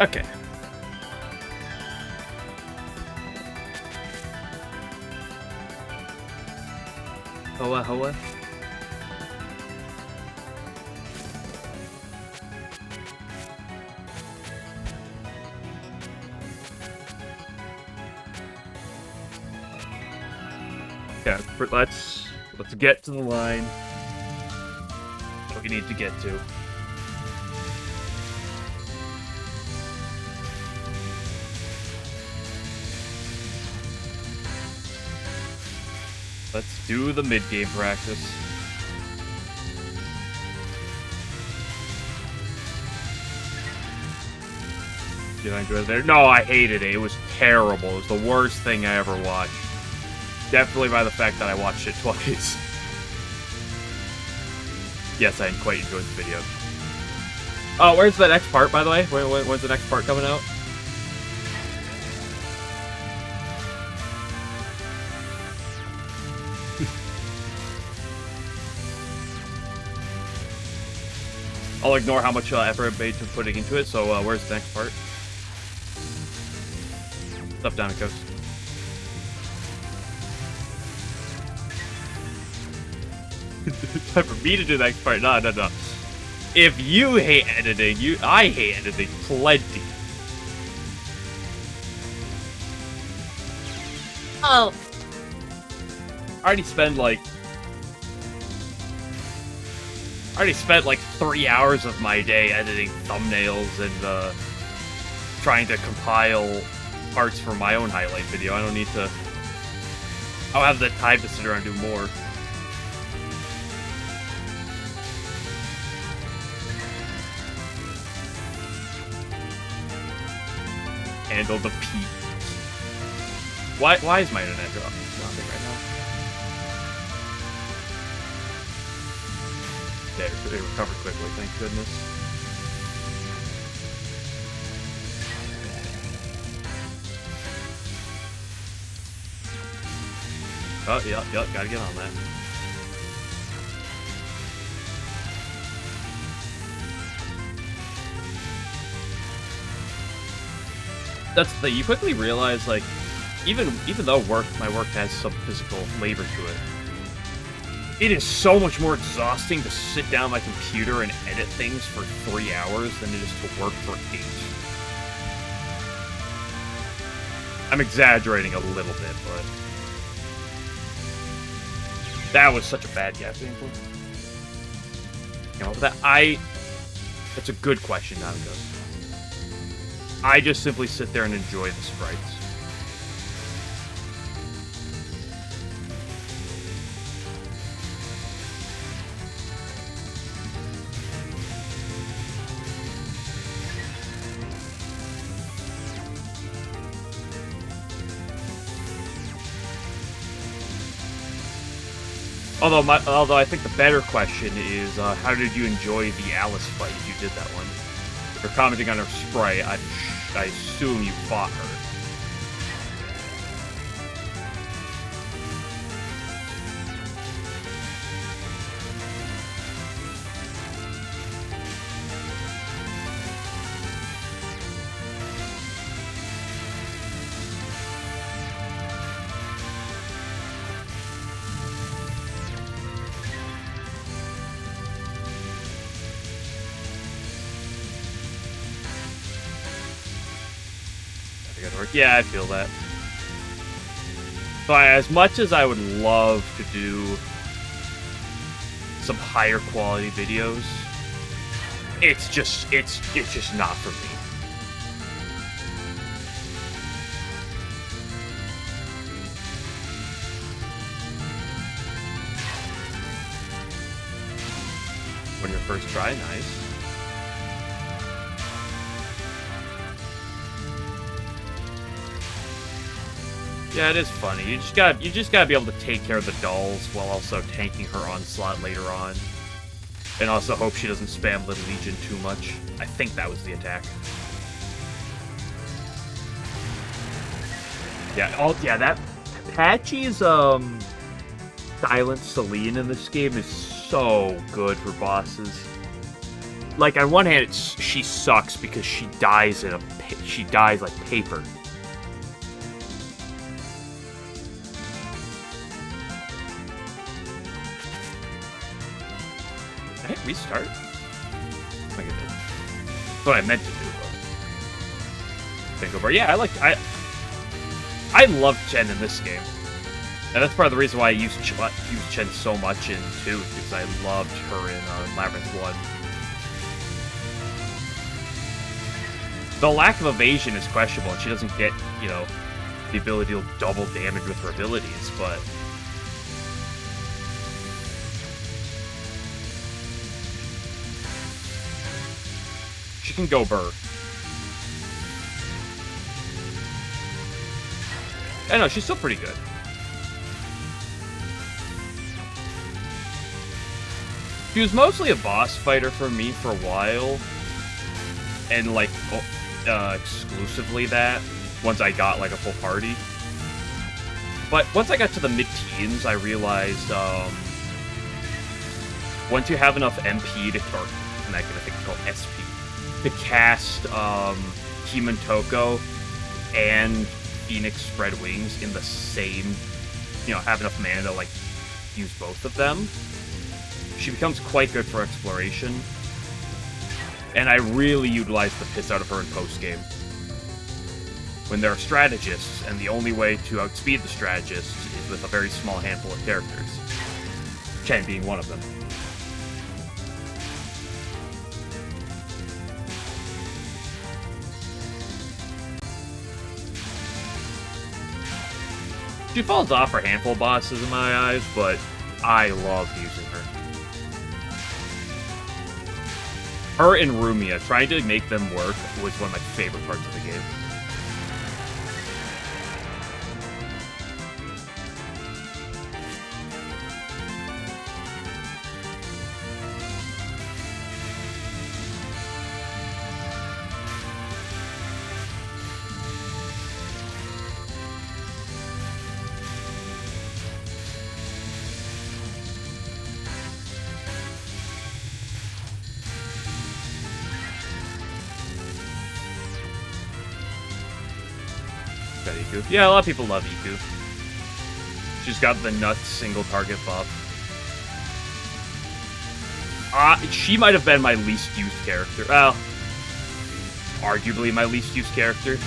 Okay. Hoa, hoa. Yeah, let's get to the line. What we need to get to. Let's do the mid-game practice. Did I enjoy it there? No, I hated it. It was terrible. It was the worst thing I ever watched. Definitely by the fact that I watched it twice. Yes, I quite enjoyed the video. Oh, where's the next part, by the way? When's the next part coming out? I'll ignore how much effort I made to putting into it, so where's the next part? Up, down it goes. Time for me to do the next part. No. If you hate editing, I hate editing plenty. Oh. I already spent like 3 hours of my day editing thumbnails and trying to compile parts for my own highlight video. I don't need to. I'll have the time to sit around and do more. Handle the peak. Why is my internet dropping right now? Yeah, it recovered quickly, thank goodness. Oh, yep, gotta get on that. That's the thing, you quickly realize, like, even though my work has some physical labor to it, it is so much more exhausting to sit down my computer and edit things for 3 hours than it is to work for 8. I'm exaggerating a little bit, but that was such a bad gapping point. You know, that's a good question, not a good. I just simply sit there and enjoy the sprites. Although I think the better question is, how did you enjoy the Alice fight if you did that one? If you're commenting on her sprite, I assume you fought her. Yeah, I feel that. But as much as I would love to do some higher quality videos, it's just not for me. When your first try, nice. Yeah, it is funny. You just gotta be able to take care of the dolls while also tanking her onslaught later on. And also hope she doesn't spam the Legion too much. I think that was the attack. Yeah, that Patchy's Silent Celine in this game is so good for bosses. like, on one hand, she sucks because she dies she dies like paper. Did I hit restart? I think I did. That's what I meant to do, but... Think over. Yeah, I love Chen in this game. And that's part of the reason why I use Chen so much in 2, because I loved her in Labyrinth 1. The lack of evasion is questionable, and she doesn't get, you know, the ability to double damage with her abilities, but... She can go burr. I know, she's still pretty good. She was mostly a boss fighter for me for a while. And, like, exclusively that, once I got, like, a full party. But once I got to the mid-teens, I realized, once you have enough MP to, or, and I think it's called SP, to cast, Demon Toko and Phoenix Spread Wings in the same, you know, have enough mana to, like, use both of them, she becomes quite good for exploration. And I really utilize the piss out of her in post-game. When there are strategists, and the only way to outspeed the strategists is with a very small handful of characters. Chen being one of them. She falls off for handful bosses in my eyes, but I love using her. Her and Rumia, trying to make them work was one of my favorite parts of the game. Iku. Yeah, a lot of people love Iku. She's got the nuts single target buff. She might have been my least used character. Well, arguably my least used character.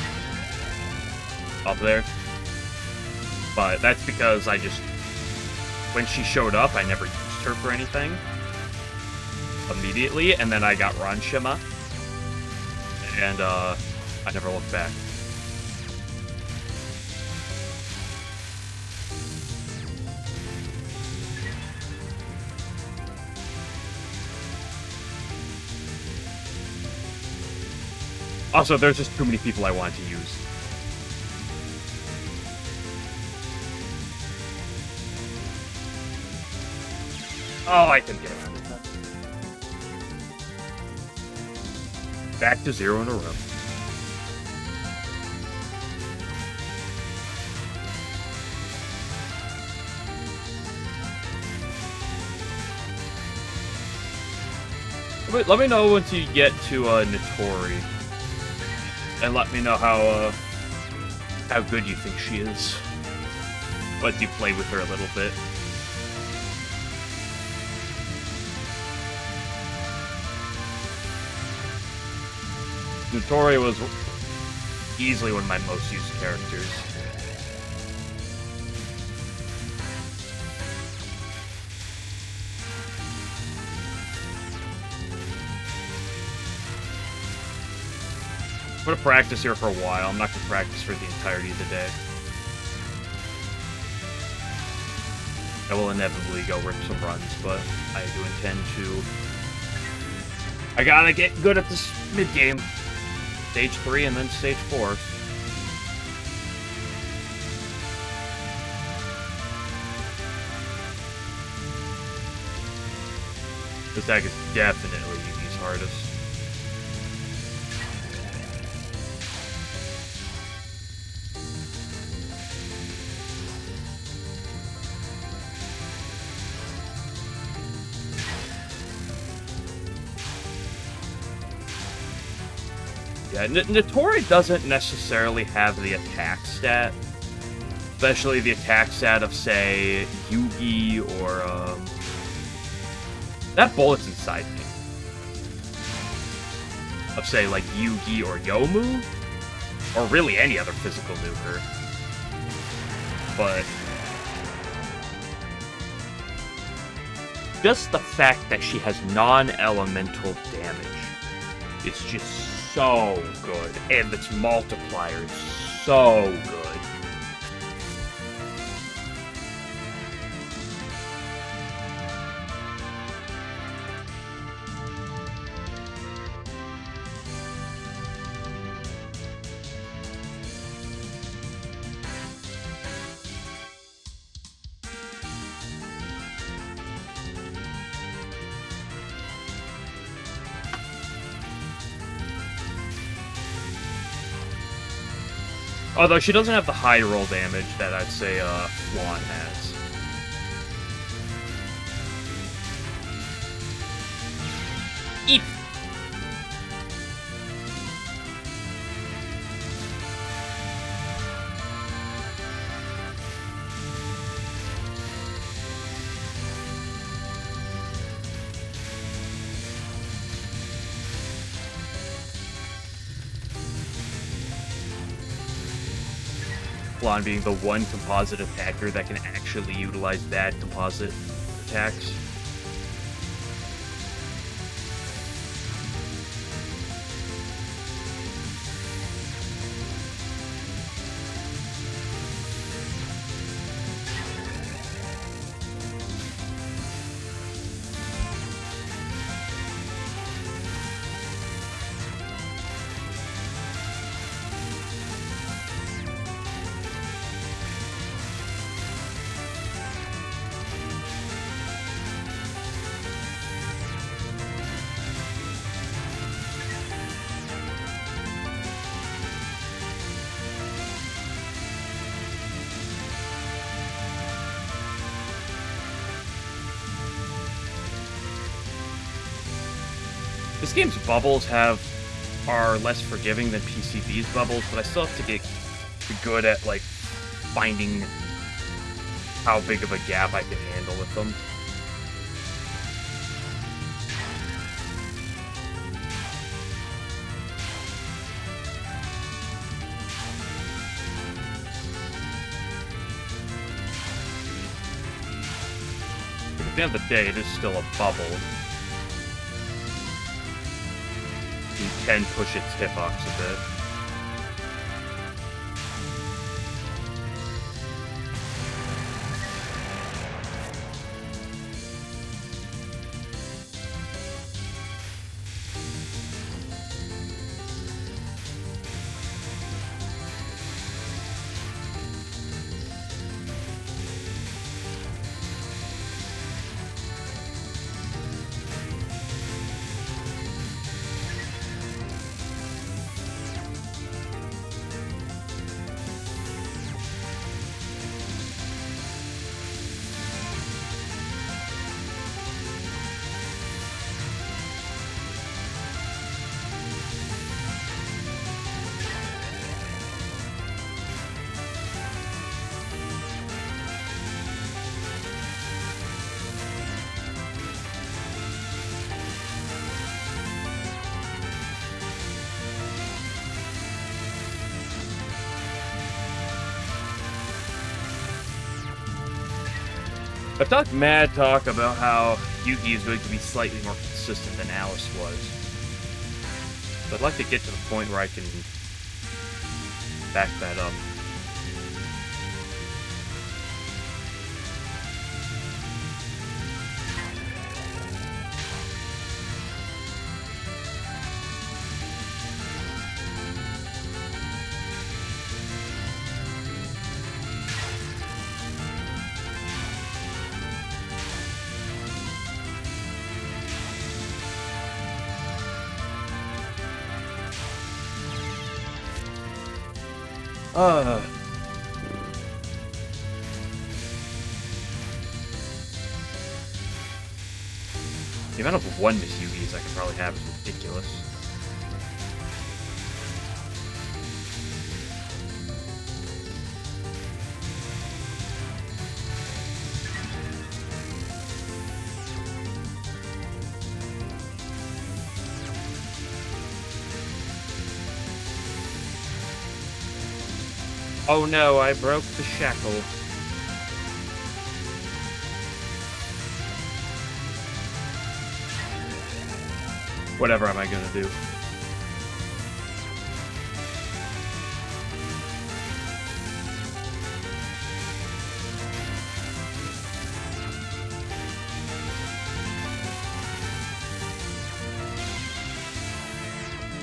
Up there. But that's because I just... When she showed up, I never used her for anything. Immediately, and then I got Ranshima. And, I never looked back. Also, there's just too many people I want to use. Oh, I can get around with that. Back to 0 in a row. Let me know once you get to Notori. And let me know how good you think she is. Once you play with her a little bit. Notori was easily one of my most used characters. I'm gonna practice here for a while. I'm not gonna practice for the entirety of the day. I will inevitably go rip some runs, but I do intend to... I gotta get good at this mid-game. Stage 3 and then Stage 4. This deck is definitely Yugi's hardest. Yeah, Notori doesn't necessarily have the attack stat. Especially the attack stat of, say, Yugi or, that bullet's inside me. Of, say, like, Yugi or Yomu. Or really any other physical nuker. But just the fact that she has non-elemental damage is just so good. And its multiplier is so good. Although she doesn't have the high roll damage that I'd say Flan has. Eep! Flan being the one composite attacker that can actually utilize that composite attacks. This game's bubbles are less forgiving than PCB's bubbles, but I still have to get good at, like, finding how big of a gap I can handle with them. At the end of the day, it is still a bubble. You can push its hitbox a bit. I've talked mad talk about how Yugi is going to be slightly more consistent than Alice was. But I'd like to get to the point where I can back that up. The amount of one-miss Yugis I could probably have is ridiculous. Oh no, I broke the shackle. Whatever am I gonna do?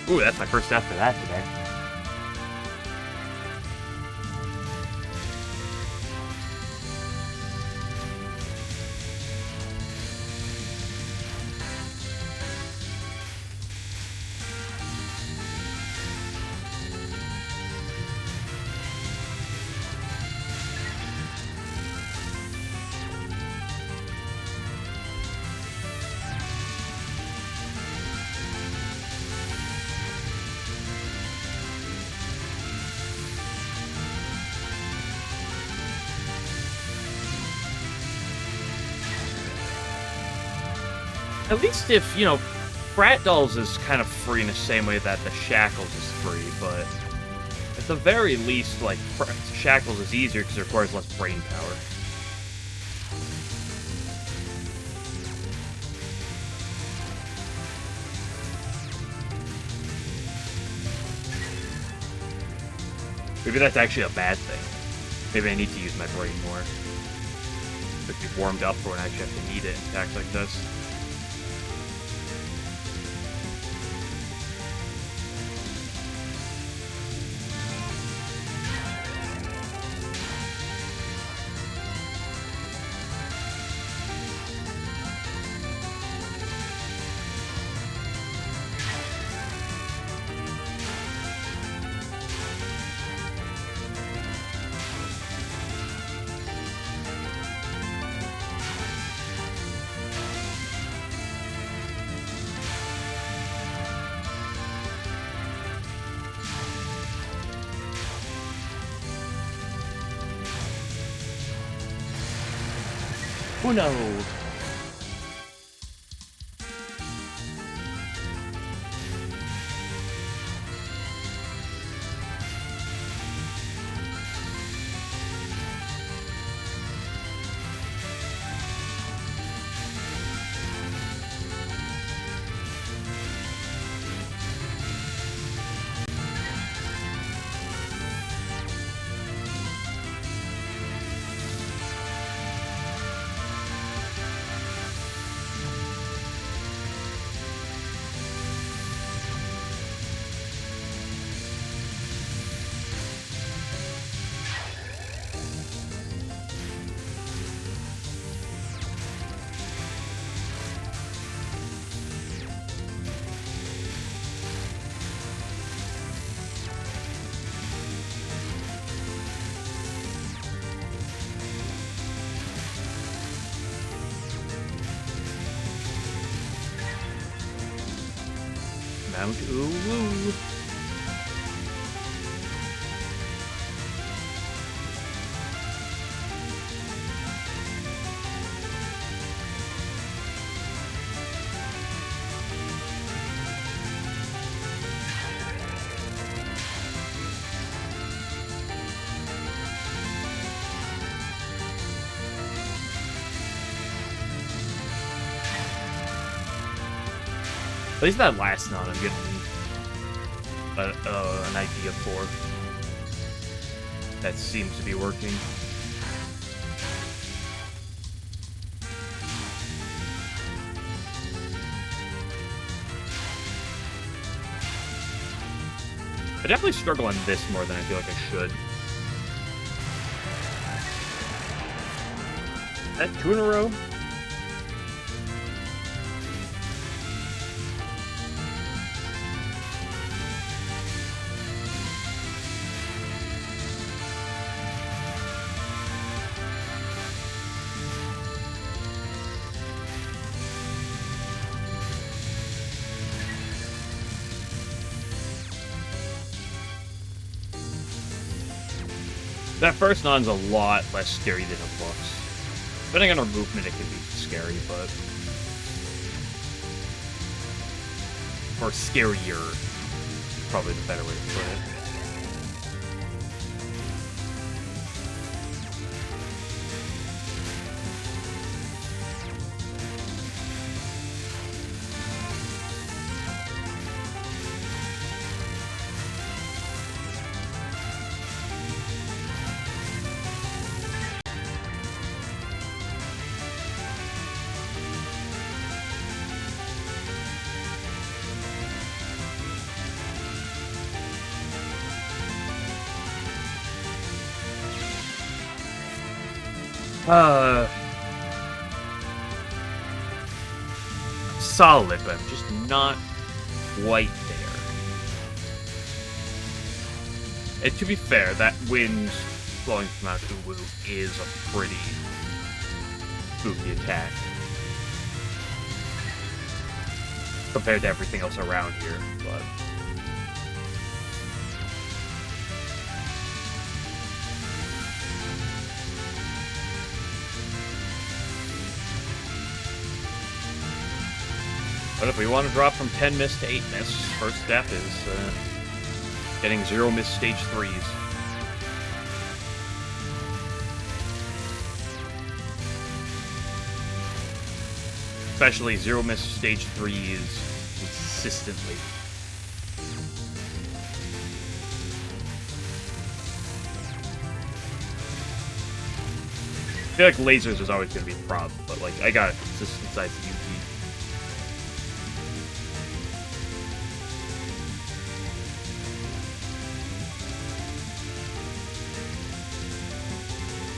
Ooh, that's my first death for that today. At least if, you know, Brat Dolls is kind of free in the same way that the Shackles is free, but at the very least, like, Shackles is easier because it requires less brain power. Maybe that's actually a bad thing. Maybe I need to use my brain more. To be warmed up for when I actually have to need it in attacks like this. Oh no! Mount Uwu. At least that last non I'm getting an idea for. That seems to be working. I definitely struggle on this more than I feel like I should. That 2 in a row? That first non's a lot less scary than it looks. Depending on our movement, it can be scary, but... Or scarier. Probably the better way to put it. Uh, solid, but I'm just not quite there. And to be fair, that wind blowing from Mount Touhou is a pretty spooky attack compared to everything else around here, but... But if we want to drop from 10 miss to 8 miss, first step is getting 0 miss stage 3s. Especially 0 miss stage 3s consistently. I feel like lasers is always going to be a problem, but like I got it consistent size UP.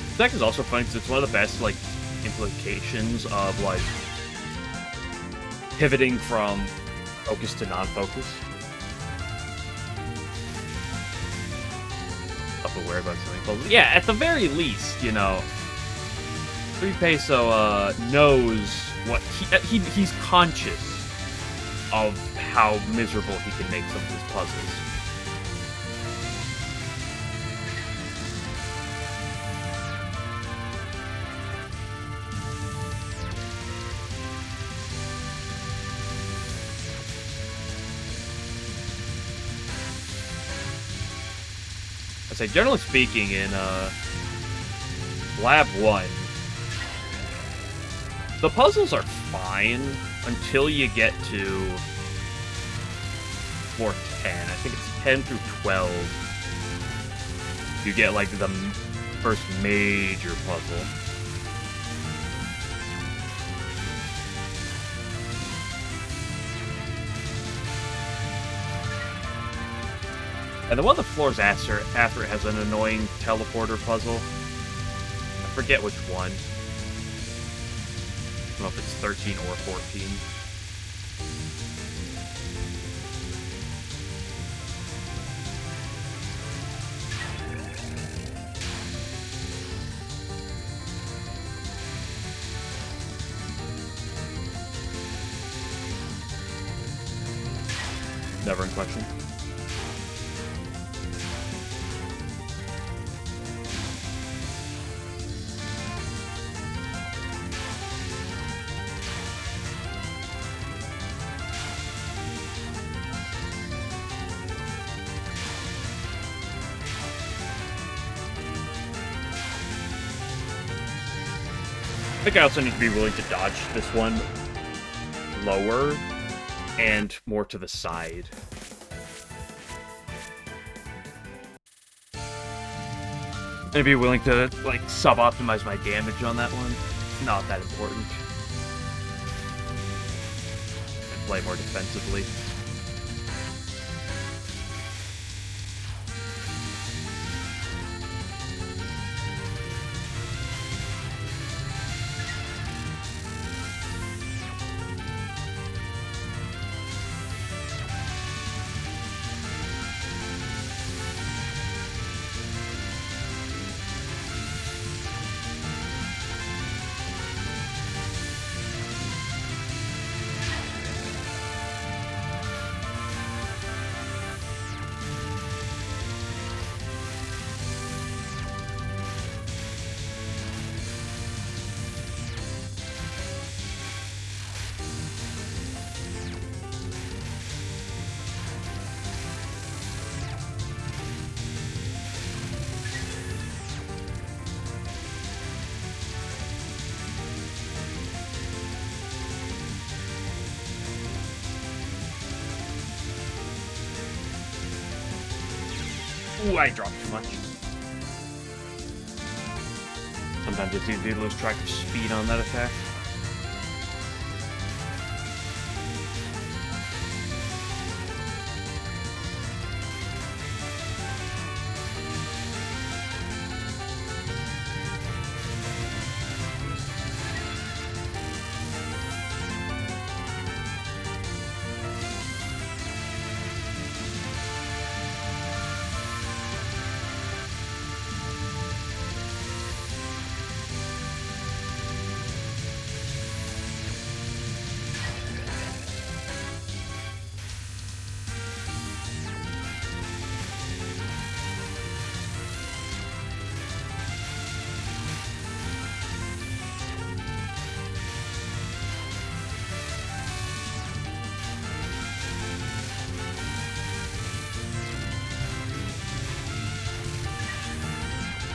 This deck is also fun because it's one of the best, like, implications of, like, pivoting from focus to non-focus. Self-aware about something called... Yeah, at the very least, you know, 3 Peso, knows what... He's conscious of how miserable he can make some of his puzzles. I'd say, generally speaking, in Lab 1, the puzzles are fine until you get to floor 10. I think it's 10 through 12. You get, like, the first major puzzle. And then one of the floors after it has an annoying teleporter puzzle. I forget which one. I don't know if it's 13 or 14. Never in question. I think I also need to be willing to dodge this one lower and more to the side. And be willing to, like, sub-optimize my damage on that one. Not that important. And play more defensively. Ooh, I dropped too much. Sometimes it's easy to lose track of speed on that attack.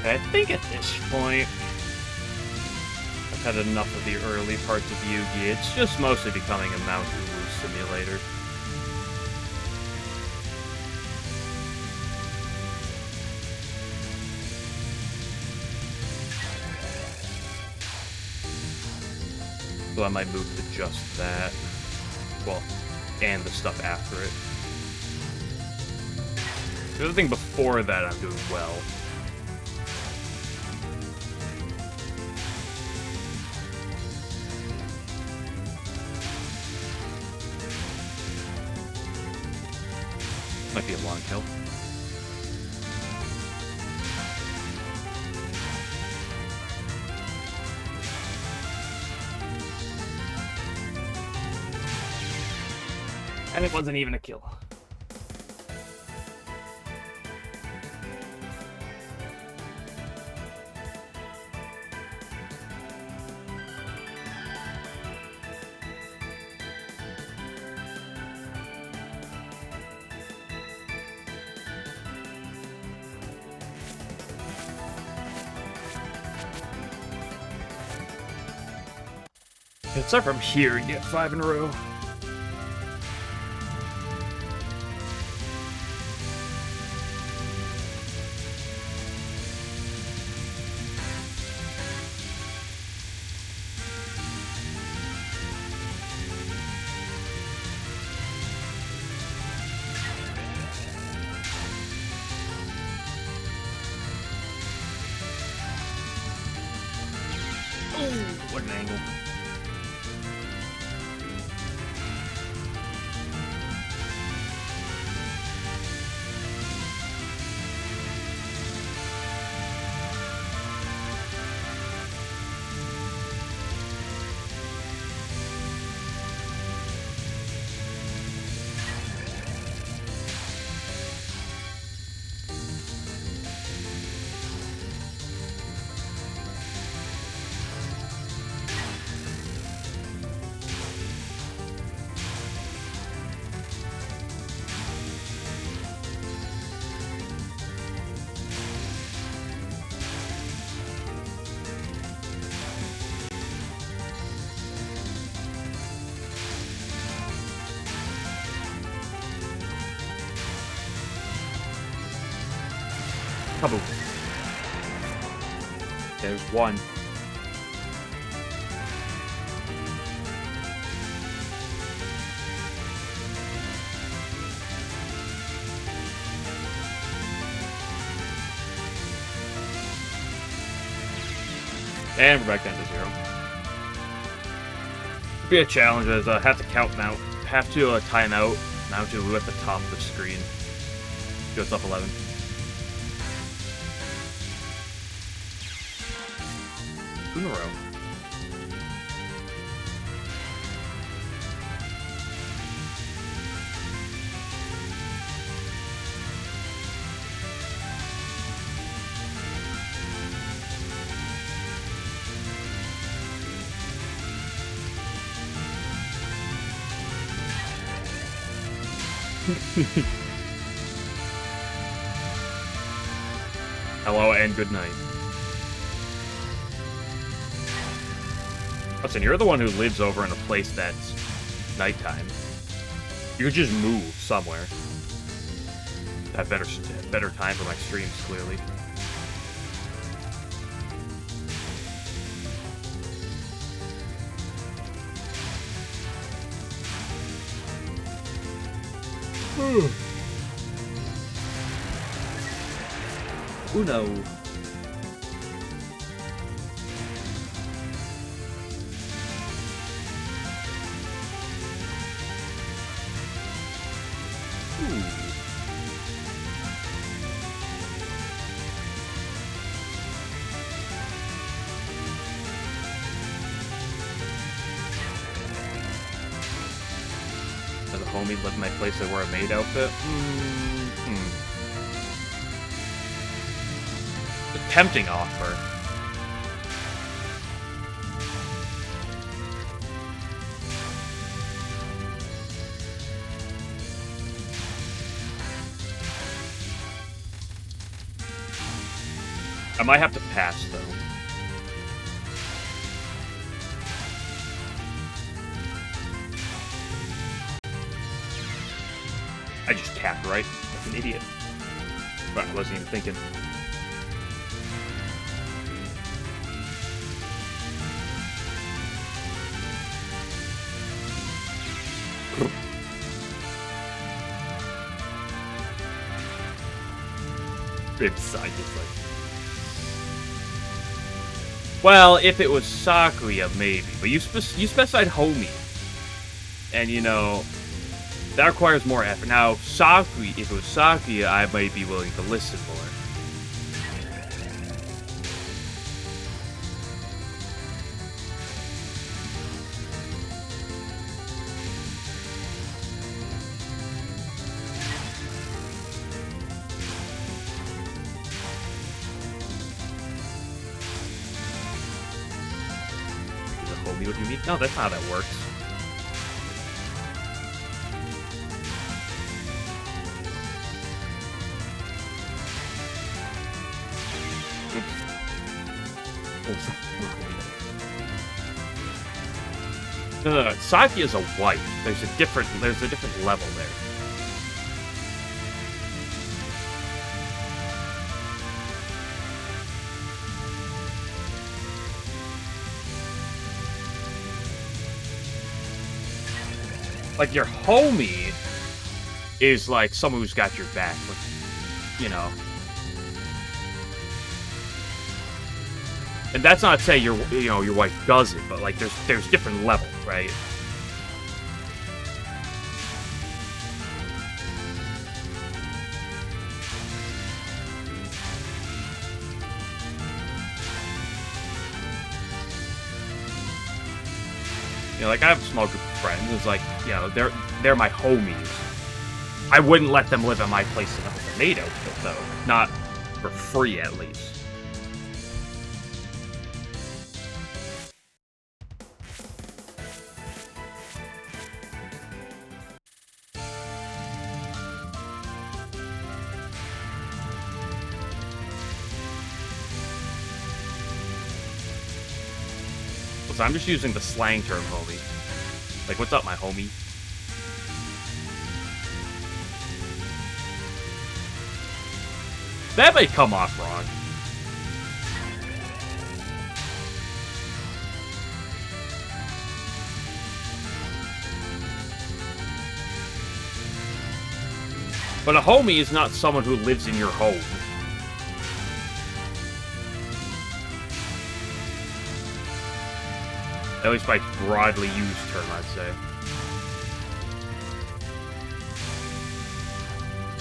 I think at this point, I've had enough of the early parts of Yu-Gi. It's just mostly becoming a Mount Touhou simulator. So I might move to just that. Well, and the stuff after it. The other thing before that I'm doing well. Might be a long kill. And it wasn't even a kill. Except from here, you get 5 in a row. Oh, what an angle. Kaboom. There's one. And we're back down to 0. It'll be a challenge as I have to count Mount. Have to time out Mount Touhou at the top of the screen. Goes up 11. In a row. Hello and good night. Listen, you're the one who lives over in a place that's nighttime. You could just move somewhere. Have better time for my streams, clearly. Uno. Does a homie live in my place that wear a maid outfit? A tempting offer. I might have to pass, though. I just tapped right like an idiot. But I wasn't even thinking. Inside just like. Well, if it was Sakuya, maybe. But you specified homie. And, you know, that requires more effort. Now, Sakuya, if it was Sakuya, I might be willing to listen more. Is a homie what you mean? No, that's not how that works. No. Saki is a wife. There's a different level there. Like your homie is like someone who's got your back, like, you know. And that's not to say your wife doesn't, but like there's different levels, right? You know, like I have a small group of friends. It's like, you know, they're my homies. I wouldn't let them live at my place in a maid outfit, though. Not for free, at least. I'm just using the slang term, homie. Like, what's up, my homie? That may come off wrong. But a homie is not someone who lives in your home. At least by broadly used term, I'd say.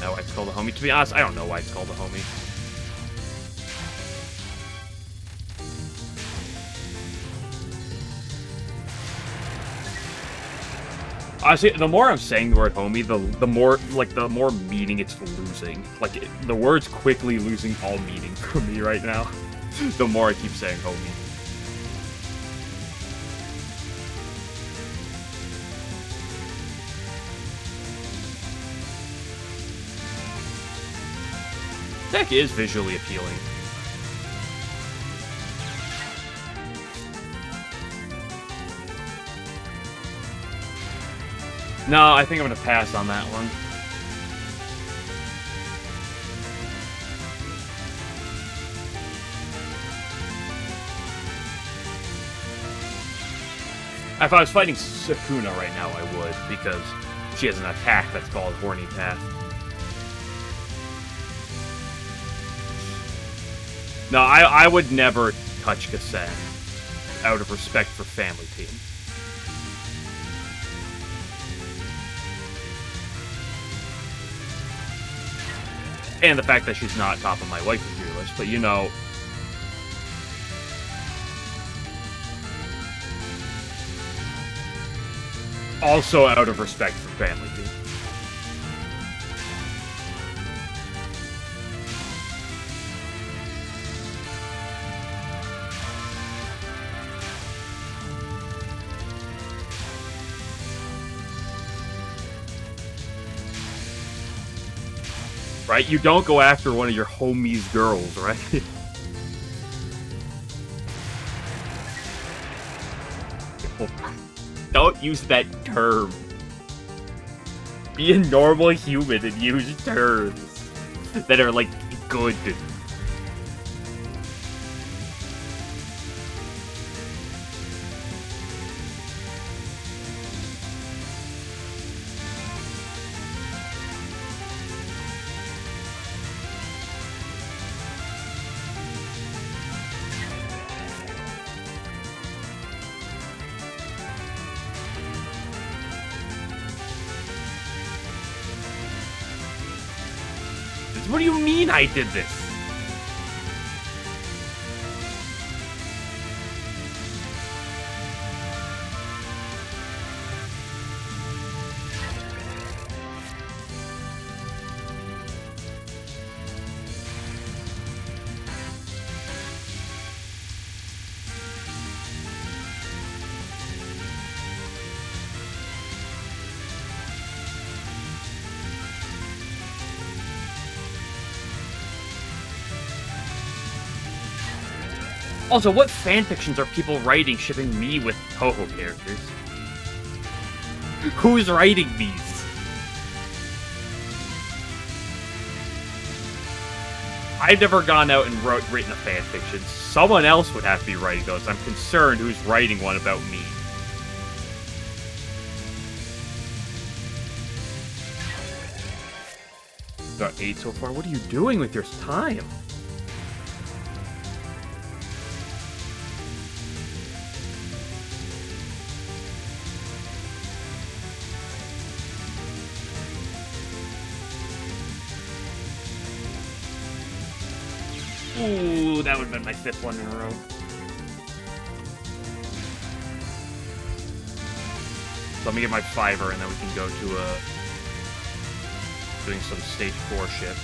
Now why it's called a homie? To be honest, I don't know why it's called a homie. Honestly, the more I'm saying the word homie, the more meaning it's losing. Like, the word's quickly losing all meaning for me right now. The more I keep saying homie. Deck is visually appealing. No, I think I'm gonna pass on that one. If I was fighting Sukuna right now, I would, because she has an attack that's called Horny Path. No, I would never touch Cassette out of respect for Family Team. And the fact that she's not top of my waifu tier list, but you know... Also out of respect for Family Team. Right? You don't go after one of your homie's girls, right? Don't use that term. Be a normal human and use terms that are, like, good. What do you mean I did this? Also, what fanfictions are people writing shipping me with Touhou characters? Who's writing these? I've never gone out and written a fanfiction. Someone else would have to be writing those. I'm concerned who's writing one about me. Got 8 so far. What are you doing with your time? Ooh, that would have been my 5th one in a row. So let me get my 5er, and then we can go to doing some stage 4 shit.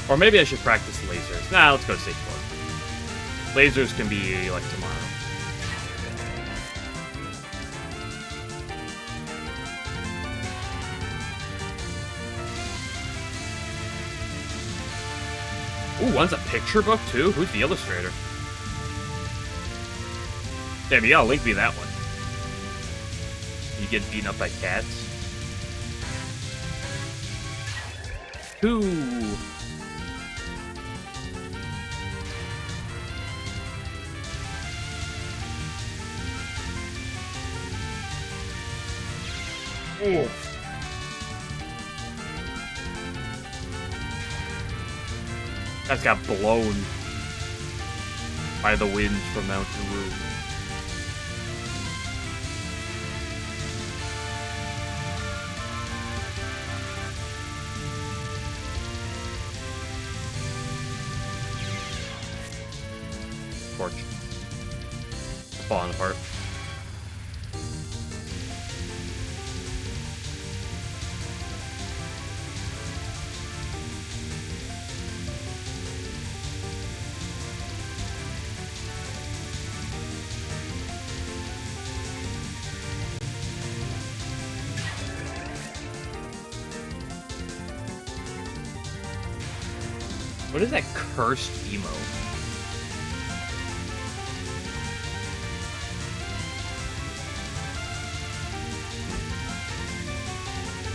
Or maybe I should practice lasers. Nah, let's go to stage 4. Lasers can be, like, tomorrow. Ooh, one's a picture book, too? Who's the illustrator? Damn, you gotta link me that one. You get beaten up by cats? Ooh. Ooh. That's got blown by the wind from Mount Touhou. Torch. Falling apart. What is that cursed emo?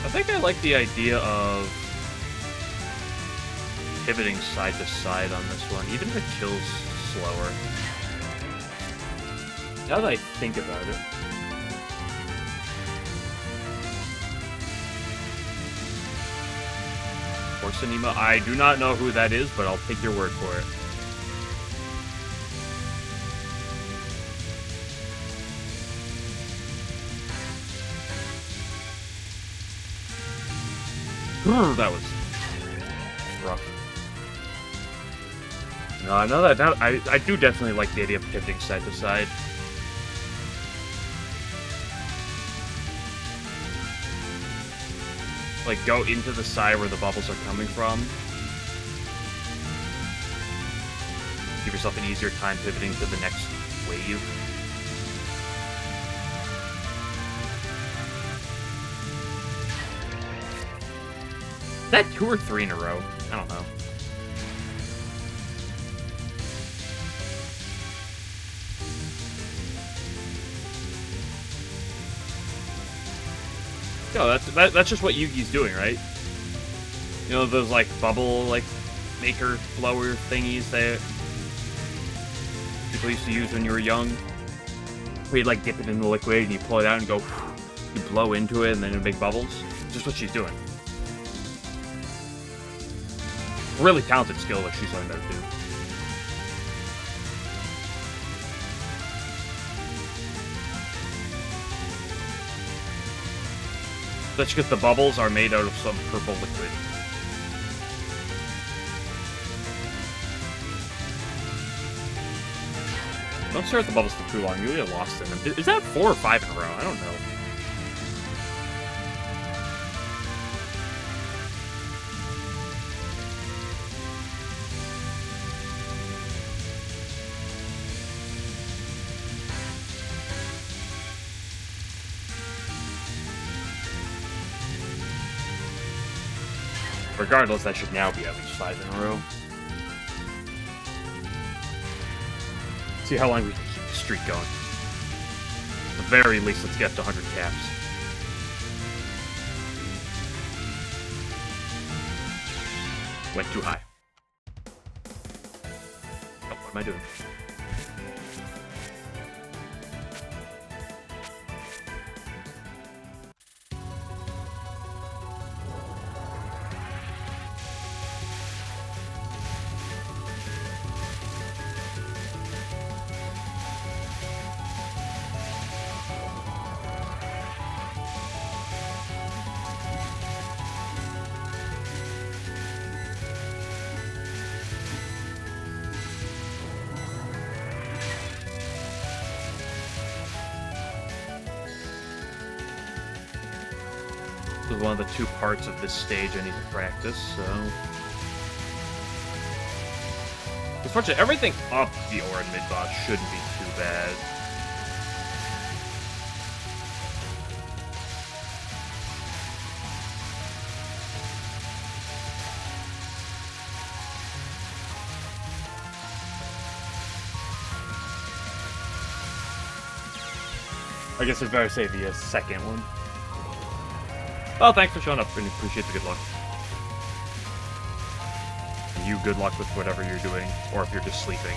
I think I like the idea of pivoting side to side on this one, even if it kills slower. Now that I think about it. Cinema. I do not know who that is, but I'll take your word for it. That was rough. No, I do definitely like the idea of pivoting side to side. Like, go into the side where the bubbles are coming from. Give yourself an easier time pivoting to the next wave. Is that 2 or 3 in a row? I don't know. No, that's just what Yugi's doing, right? You know those like bubble like maker blower thingies that people used to use when you were young, where you like dip it in the liquid and you pull it out and go, you blow into it and then it make bubbles. Just what she's doing. Really talented skill that she's learned how to do. That's because the bubbles are made out of some purple liquid. Don't stare at the bubbles for too long. You get lost in them. Is that 4 or 5 in a row? I don't know. Regardless, that should now be at least 5 in a row. See how long we can keep the streak going. At the very least, let's get to 100 caps. Went too high. Oh, what am I doing? This is one of the 2 parts of this stage I need to practice, so... Unfortunately, everything up the Orin mid-boss shouldn't be too bad. I guess it's better to say the second one. Well, thanks for showing up, and appreciate the good luck. And you, good luck with whatever you're doing, or if you're just sleeping,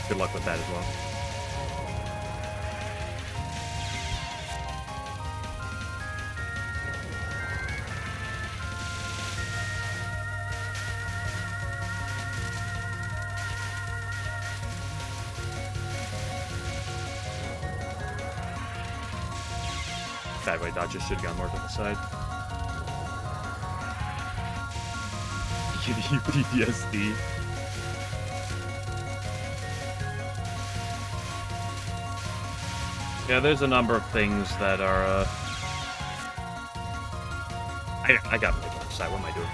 good luck with that as well. Sideway dodges should have gone more to the side. Give you PTSD. Yeah, there's a number of things that are, I got to the side. What am I doing?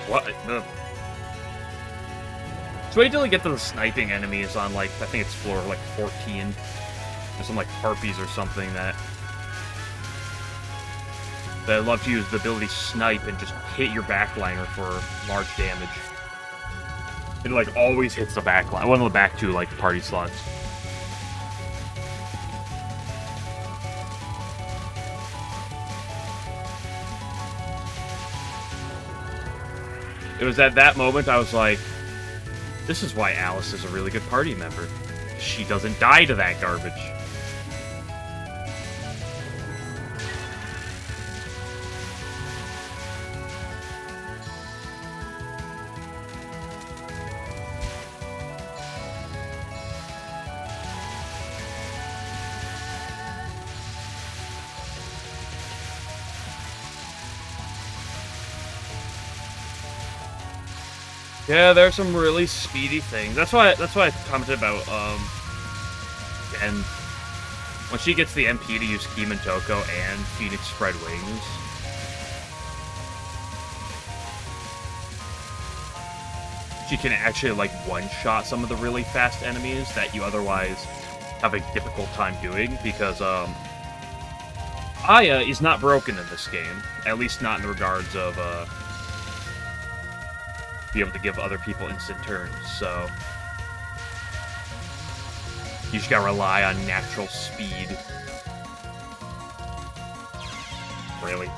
What? So wait till we get to the sniping enemies on, like, I think it's floor, like, 14. There's some, like, harpies or something that love to use the ability snipe and just hit your backliner for large damage. It, like, always hits the backline. One of the back 2, like, party slots. It was at that moment I was like, this is why Alice is a really good party member. She doesn't die to that garbage. Yeah, there's some really speedy things. That's why I commented about and when she gets the MP to use Kim and Toko and Phoenix spread wings. She can actually like one-shot some of the really fast enemies that you otherwise have a difficult time doing because Aya is not broken in this game, at least not in the regards of be able to give other people instant turns, so you just gotta rely on natural speed. Really?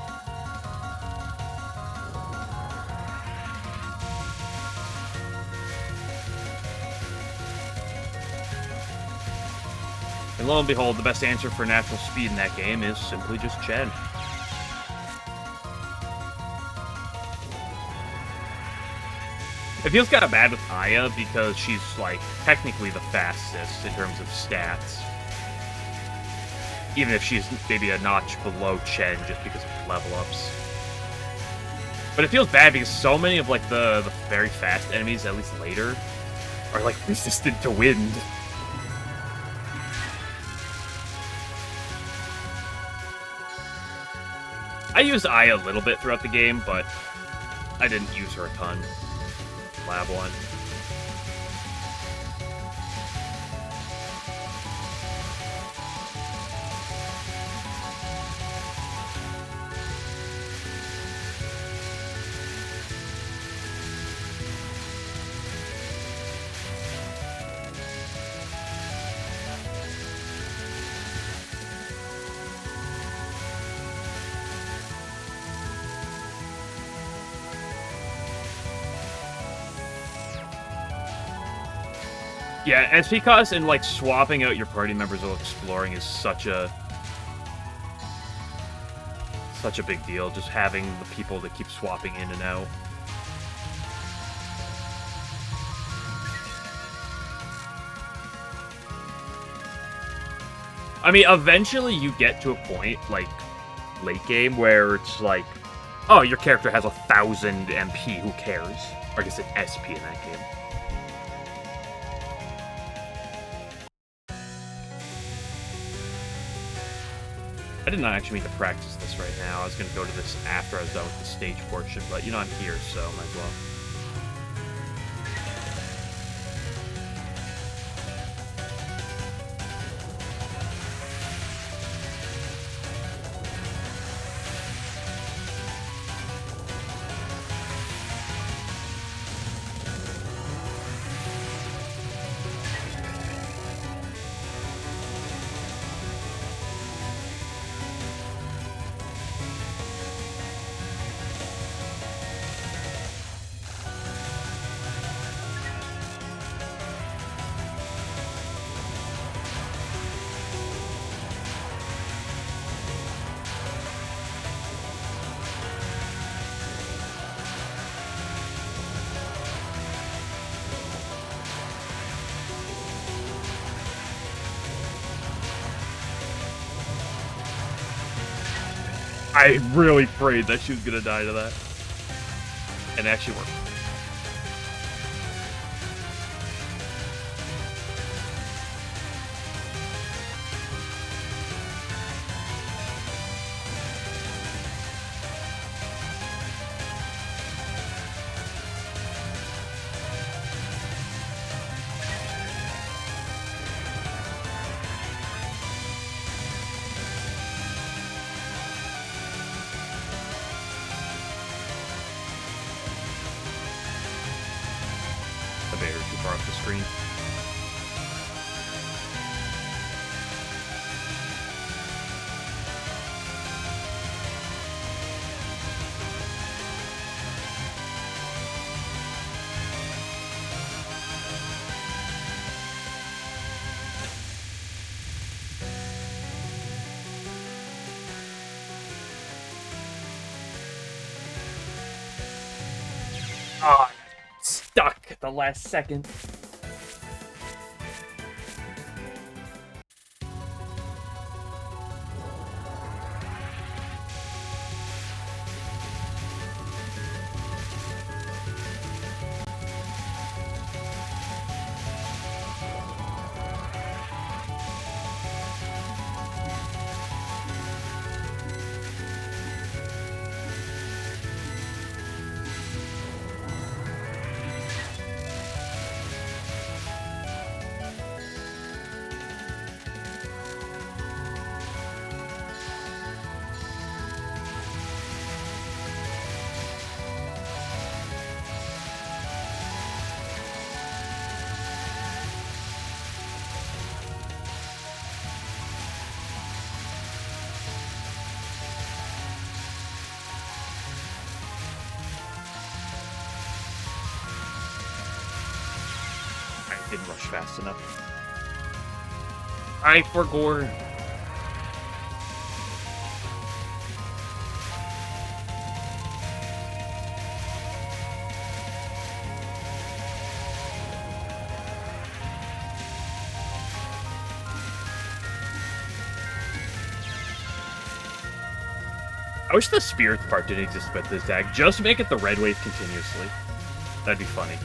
And lo and behold, the best answer for natural speed in that game is simply just Chen. It feels kind of bad with Aya because she's, like, technically the fastest in terms of stats. Even if she's maybe a notch below Chen just because of level ups. But it feels bad because so many of, like, the very fast enemies, at least later, are, like, resistant to wind. I used Aya a little bit throughout the game, but I didn't use her a ton. Lab 1. Yeah, and it's because in, like, swapping out your party members while exploring is such a big deal, just having the people that keep swapping in and out. I mean, eventually you get to a point, like, late game, where it's like, oh, your character has 1,000 MP, who cares? Or I guess it's SP in that game. I did not actually mean to practice this right now. I was going to go to this after I was done with the stage portion, but, you know, I'm here, so might as well. I really prayed that she was gonna die to that. And it actually worked. The bear too far off the screen. Ah, stuck at the last second. Didn't rush fast enough. Alright, for Gore. I wish the spirit part didn't exist about this deck. Just make it the red wave continuously. That'd be funny.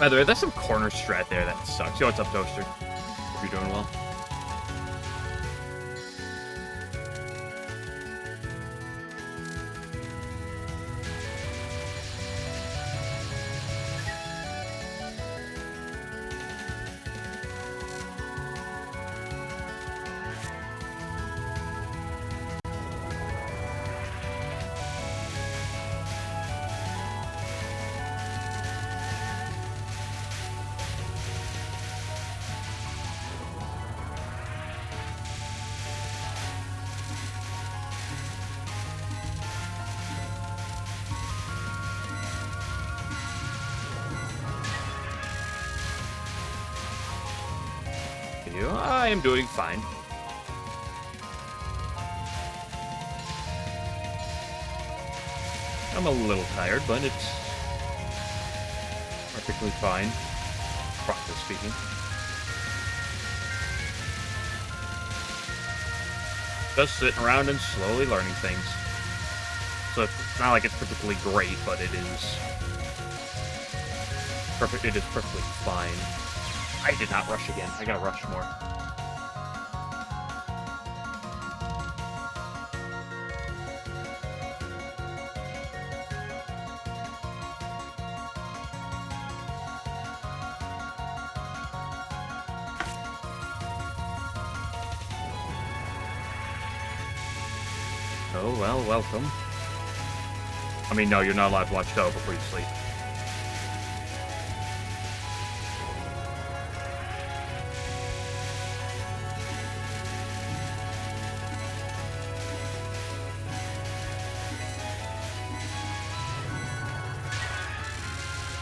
By the way, there's some corner strat there that sucks. Yo, what's up, Toaster? Hope you're doing well. I am doing fine. I'm a little tired, but it's perfectly fine, properly speaking. Just sitting around and slowly learning things. So it's not like it's particularly great, but it is perfect. It is perfectly fine. I did not rush again. I gotta rush more. Oh, well, welcome. I mean, no, you're not allowed to watch Touhou before you sleep.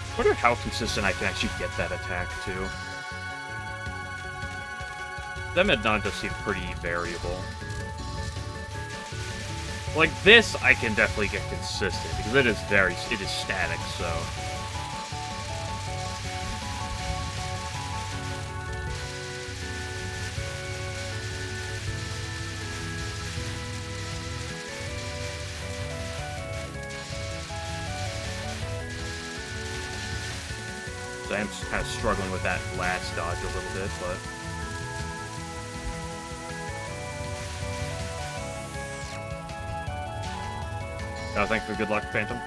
I wonder how consistent I can actually get that attack, too. Them at none does seem pretty variable. Like this, I can definitely get consistent, because it is static, so... So I am kind of struggling with that last dodge a little bit, but... Oh, thanks for good luck, Phantom.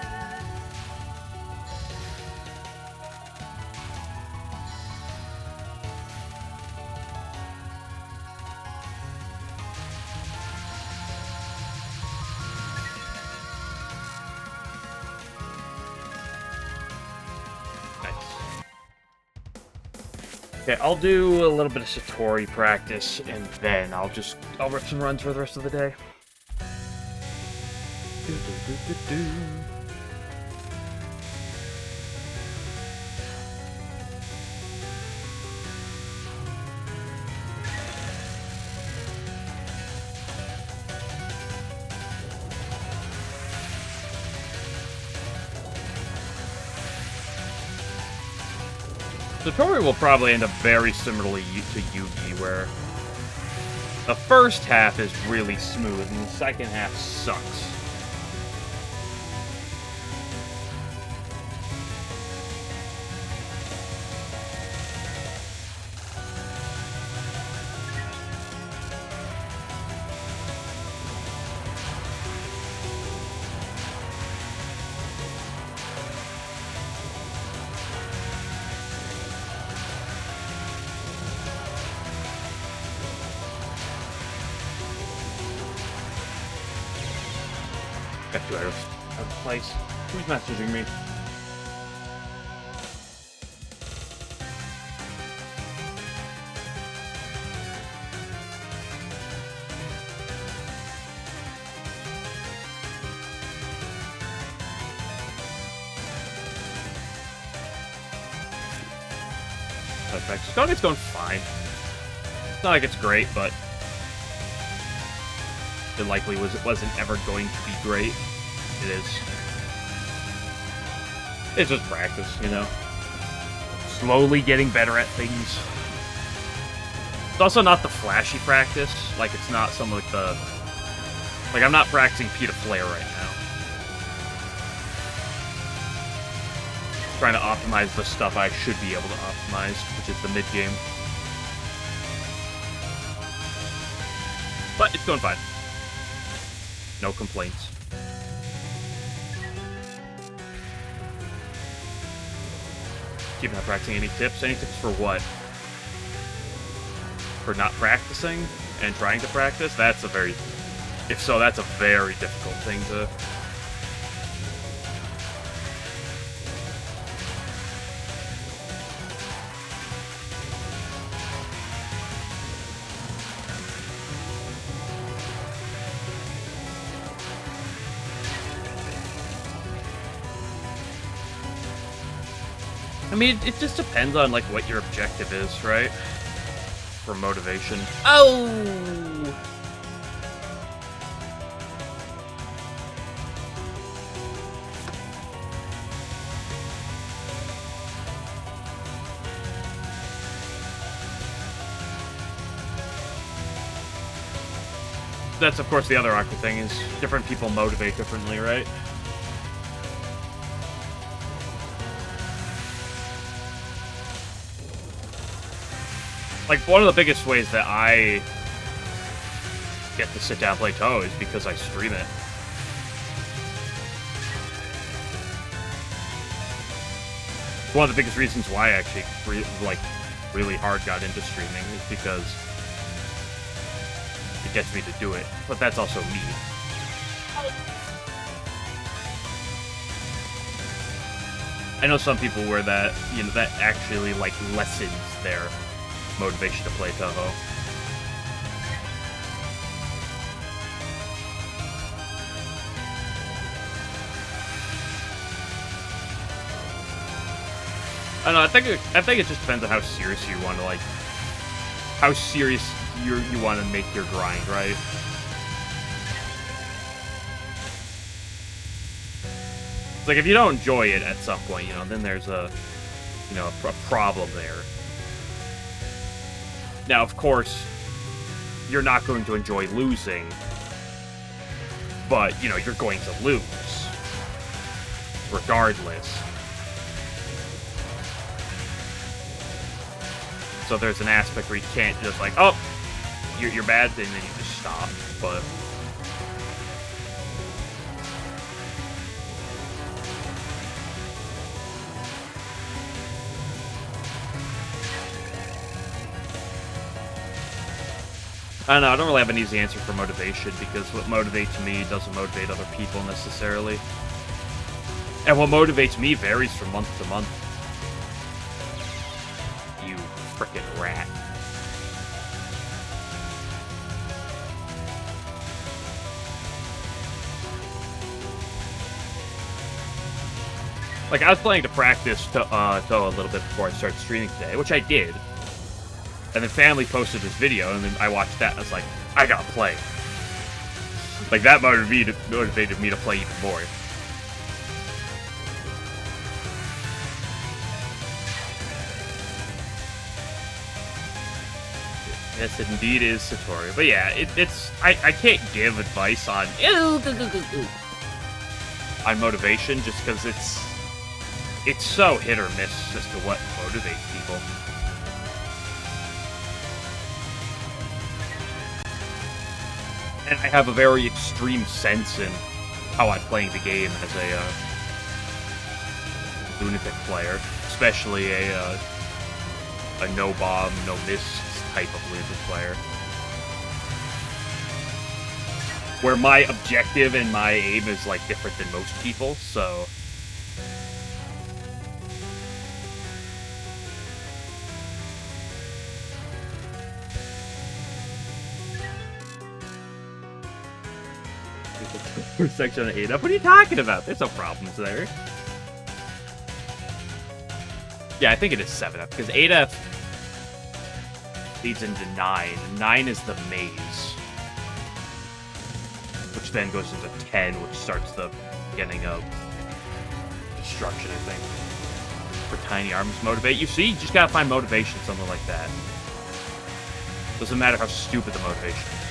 Okay, I'll do a little bit of Satori practice, and then I'll rip some runs for the rest of the day. The tutorial will probably end up very similarly to Yugi, where the first half is really smooth, and the second half sucks. Got 2 arrows out of place. Who's messaging me? Perfect. Skogget's going fine. It's not like it's great, but it likely wasn't ever going to be great. It is. It's just practice, you know? Slowly getting better at things. It's also not the flashy practice. Like, it's not some like the... Like, I'm not practicing Pita Flare right now. Trying to optimize the stuff I should be able to optimize, which is the mid-game. But it's going fine. No complaints. Keep not practicing. Any tips? Any tips for what? For not practicing and trying to practice? That's a very... If so, that's a very difficult thing to... I mean, it just depends on, like, what your objective is, right? For motivation. Oh! That's, of course, the other awkward thing, is different people motivate differently, right? Like, one of the biggest ways that I get to sit down and play Touhou is because I stream it. One of the biggest reasons why I actually, really hard got into streaming is because it gets me to do it. But that's also me. I know some people where that, you know, that actually, like, lessens their motivation to play Touhou. I don't know, I think it just depends on how serious you want to, like, how serious you want to make your grind, right? It's like, if you don't enjoy it at some point, you know, then there's a, you know, a problem there. Now, of course, you're not going to enjoy losing, but, you know, you're going to lose, regardless. So there's an aspect where you can't just, like, oh, you're bad, and then you just stop, but... I don't know, I don't really have an easy answer for motivation, because what motivates me doesn't motivate other people necessarily. And what motivates me varies from month to month. You frickin' rat. Like, I was planning to practice Touhou a little bit before I started streaming today, which I did. And then family posted this video, and then I watched that, and I was like, I gotta play. Like, that motivated me to play even more. Yes, it indeed is Satori. But yeah, it's I can't give advice on motivation just because it's so hit or miss as to what motivates people. And I have a very extreme sense in how I'm playing the game as a lunatic player, especially a no bomb, no miss type of lunatic player, where my objective and my aim is like different than most people. So section 8 up. What are you talking about? There's no problems there. Yeah, I think it is 7 up because 8F leads into 9. 9 is the maze, which then goes into 10, which starts the beginning of destruction, I think. For tiny arms motivate. You see, you just gotta find motivation, something like that. Doesn't matter how stupid the motivation is.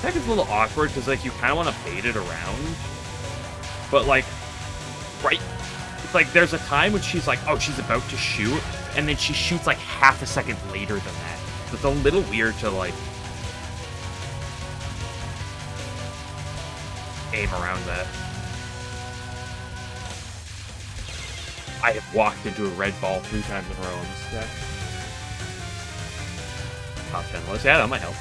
It's a little awkward because like you kind of want to bait it around, but like right, it's like there's a time when she's like, oh, she's about to shoot, and then she shoots like half a second later than that. So it's a little weird to like aim around that. I have walked into a red ball 3 times in a row on this deck. Top 10 list, yeah, that might help.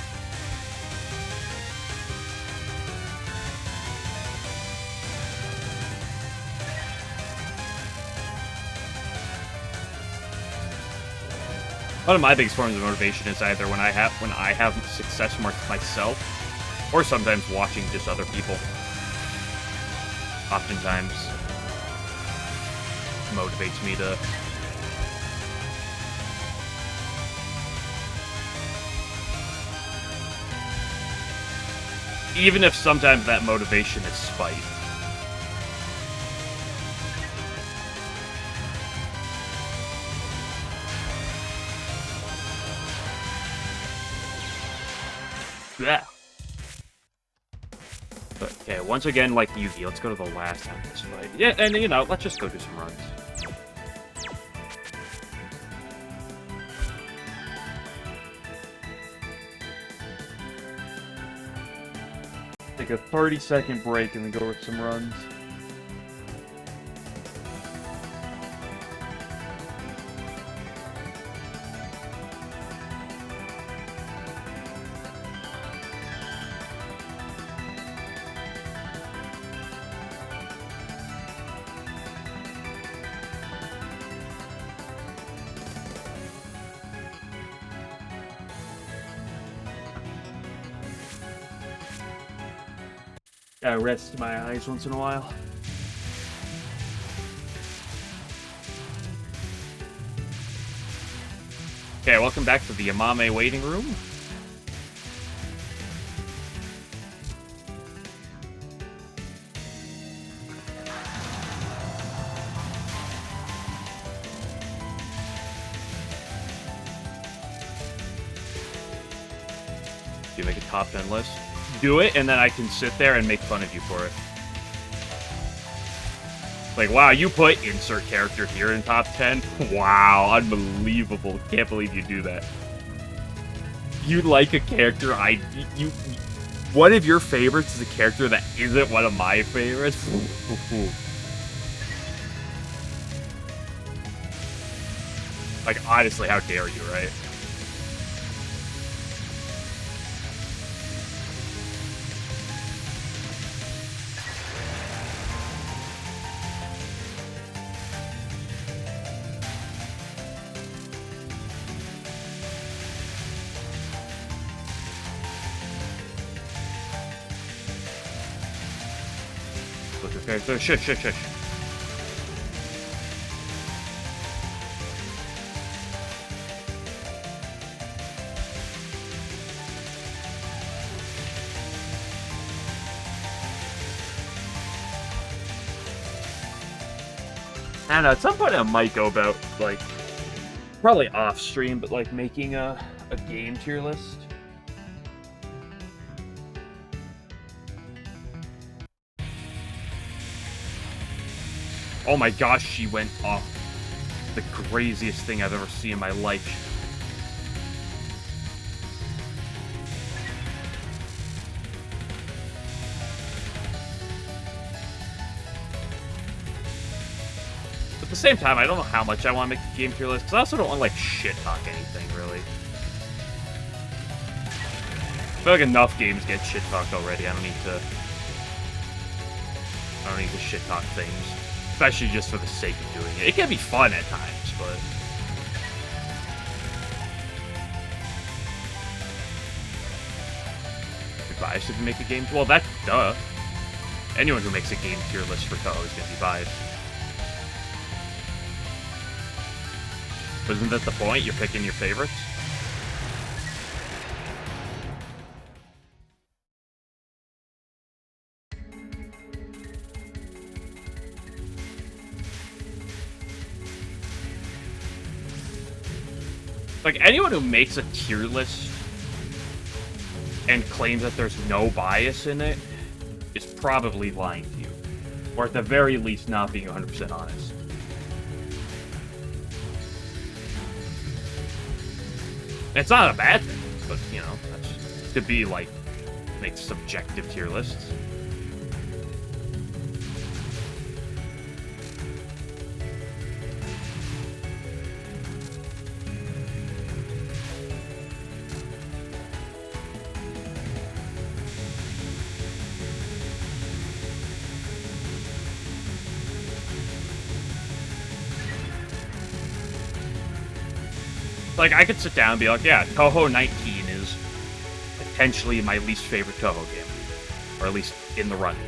One of my biggest forms of motivation is either when I have success myself, or sometimes watching just other people. Oftentimes motivates me to even if sometimes that motivation is spite. Yeah. But, okay, once again, like Yugi, let's go to the last time of this fight. Yeah, and you know, let's just go do some runs. Take a 30-second break and then go with some runs. Gotta rest my eyes once in a while. Okay, welcome back to the Yamame waiting room. Do you make a top 10 list? Do it, and then I can sit there and make fun of you for it. Like, wow, you put insert character here in top 10? Wow, unbelievable. Can't believe you do that. You like a character one of your favorites is a character that isn't one of my favorites? Like, honestly, how dare you, right? Okay, so shush. I don't know, at some point I might go about, like, probably off stream, but like making a game tier list. Oh my gosh, she went off the craziest thing I've ever seen in my life. At the same time, I don't know how much I want to make a game tier list, because I also don't want to, like, shit-talk anything, really. I feel like enough games get shit-talked already. I don't need to shit-talk things. Especially just for the sake of doing it. It can be fun at times, but... Be biased if you make a game... Well, that's... duh. Anyone who makes a game tier list for Touhou is going to be biased. But isn't that the point? You're picking your favorites? Like, anyone who makes a tier list and claims that there's no bias in it is probably lying to you. Or at the very least, not being 100% honest. It's not a bad thing, but, you know, that's to be, like, make subjective tier lists. Like, I could sit down and be like, yeah, Touhou 19 is potentially my least favorite Touhou game. Or at least in the running.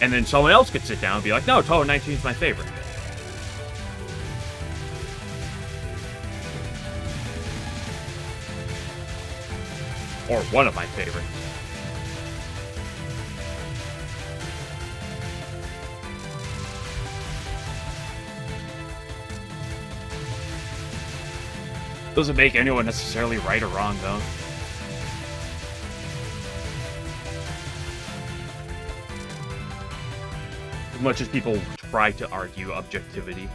And then someone else could sit down and be like, no, Touhou 19 is my favorite. Or one of my favorites. Doesn't make anyone necessarily right or wrong, though. As much as people try to argue objectivity.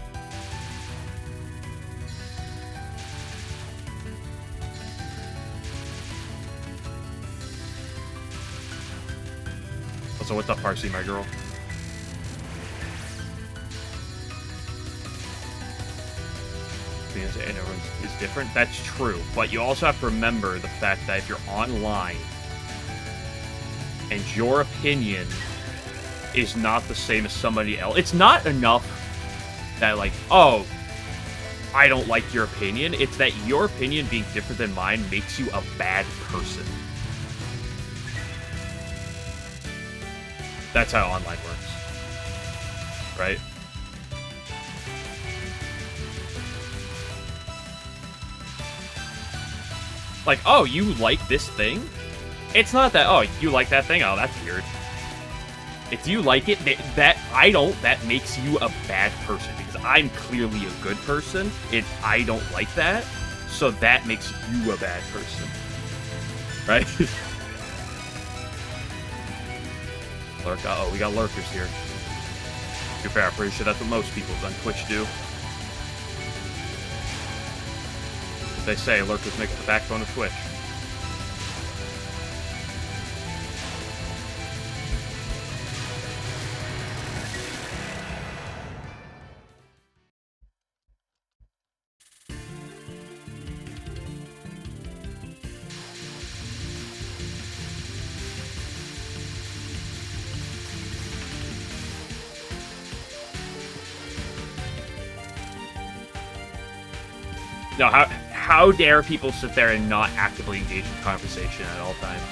Also, what's up, Parsi, my girl? And everyone is different. That's true, but you also have to remember the fact that if you're online and your opinion is not the same as somebody else, it's not enough that, like, oh, I don't like your opinion. It's that your opinion being different than mine makes you a bad person. That's how online works, right? Like, oh, you like this thing? It's not that, oh, you like that thing? Oh, that's weird. If you like it, that makes you a bad person. Because I'm clearly a good person, and I don't like that. So that makes you a bad person. Right? Lurk, uh-oh, we got lurkers here. To be fair, I'm pretty sure that's what most people on Twitch do. They say lurkers make the backbone of Twitch. No, how dare people sit there and not actively engage in conversation at all times?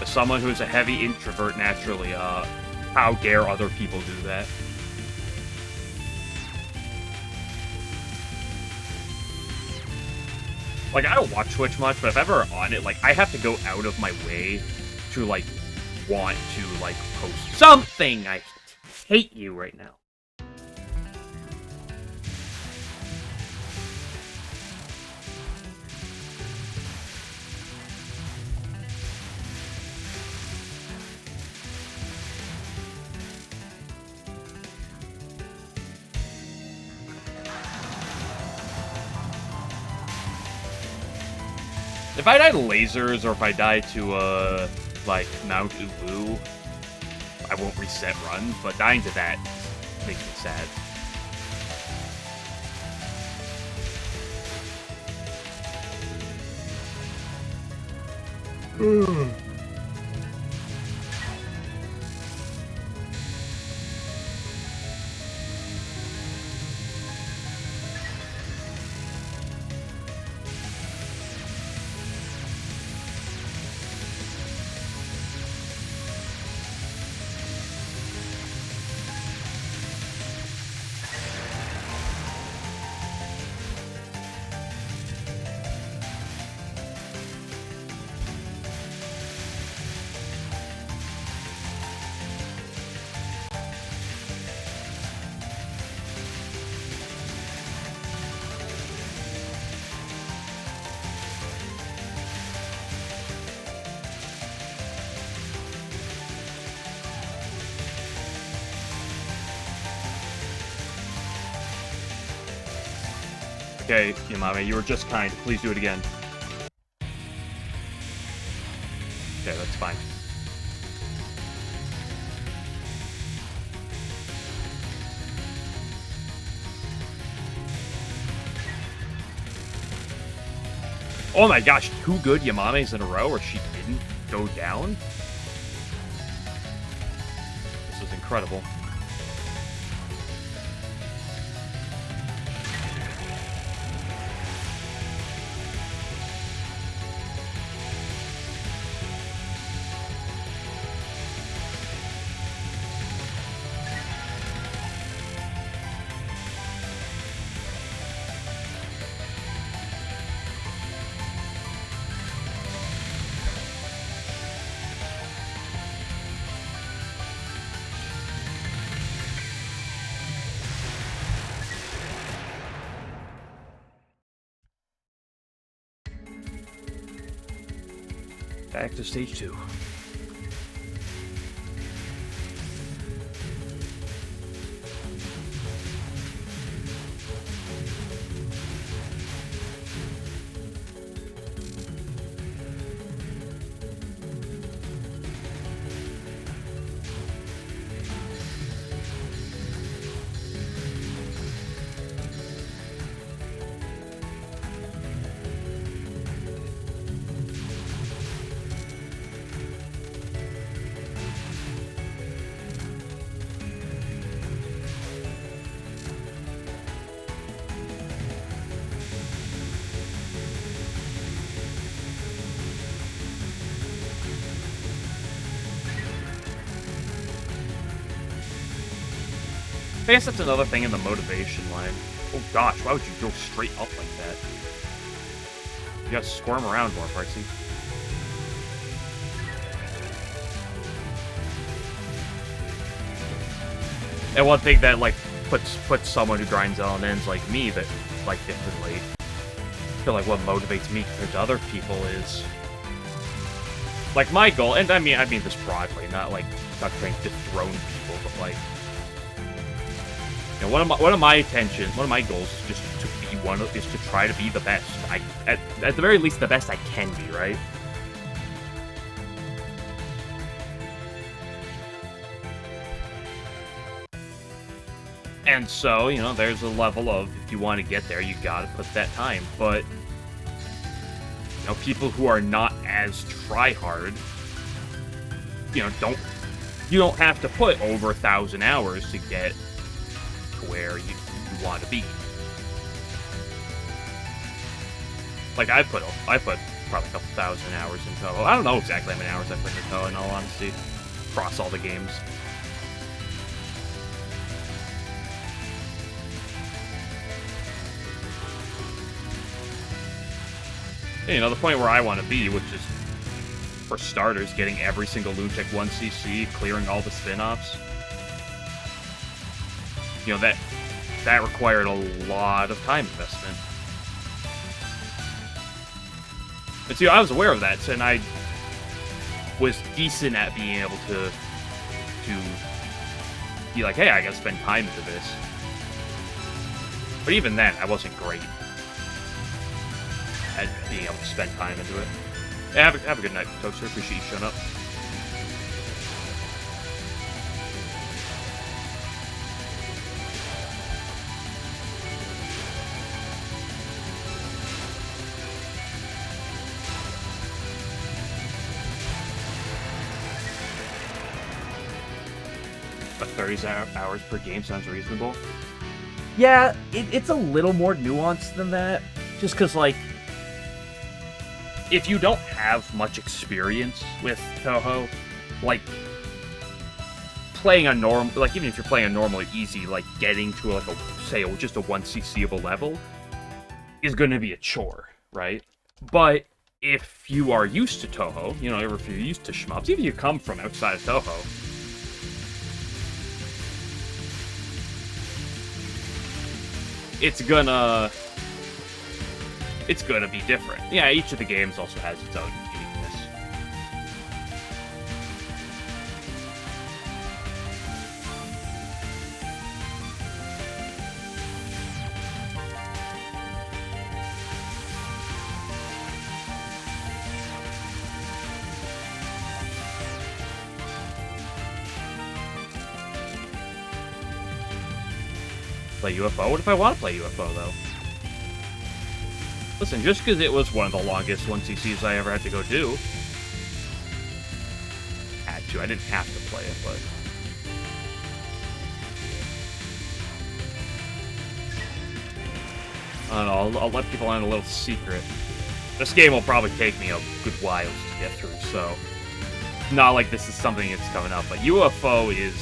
As someone who's a heavy introvert naturally, how dare other people do that? Like, I don't watch Twitch much, but if ever on it, like, I have to go out of my way to, like, want to, like, post something. I hate you right now. If I die to lasers, or if I die to, like, Mount Uwu, I won't reset runs, but dying to that makes me sad. Okay, Yamame, you were just kind. Please do it again. Okay, that's fine. Oh my gosh, 2 good Yamames in a row where she didn't go down? This is incredible. Back to stage 2. I guess that's another thing in the motivation line. Oh gosh, why would you go straight up like that? You gotta squirm around more, Fartsy. And one thing that, like, puts someone who grinds LNNs like me that, like, differently, I feel like what motivates me compared to other people is, like, my goal, and I mean this broadly, not trying to dethrone people, but, like, you know, one of my goals is just to be is to try to be the best. At the very least, the best I can be, right? And so, you know, there's a level of, if you want to get there, you gotta put that time. But, you know, people who are not as try-hard, you know, you don't have to put over 1,000 hours to get to where you want to be. Like, I put probably a couple thousand hours in Touhou. I don't know exactly how many hours I put in Touhou, in all honesty, across all the games. You know, the point where I want to be, which is, for starters, getting every single Lunatic 1cc, clearing all the spin-offs. You know, that required a lot of time investment. And so I was aware of that, and I was decent at being able to be like, hey, I gotta spend time into this. But even then, I wasn't great at being able to spend time into it. Yeah, have a good night, Toaster. Appreciate you showing up. But 30 hours per game sounds reasonable. Yeah, it's a little more nuanced than that. Just because, like, if you don't have much experience with Touhou, like, playing a like, even if you're playing a normal or easy, like, getting to, like, say, just a 1cc-able level is going to be a chore, right? But if you are used to Touhou, you know, if you're used to shmups, even if you come from outside of Touhou, it's gonna be different. Yeah, each of the games also has its own uniqueness. Play UFO? What if I want to play UFO, though? Listen, just because it was one of the longest 1cc's I ever had to go do. Had to. I didn't have to play it, but... I don't know, I'll let people on a little secret. This game will probably take me a good while to get through, so... Not like this is something that's coming up, but UFO is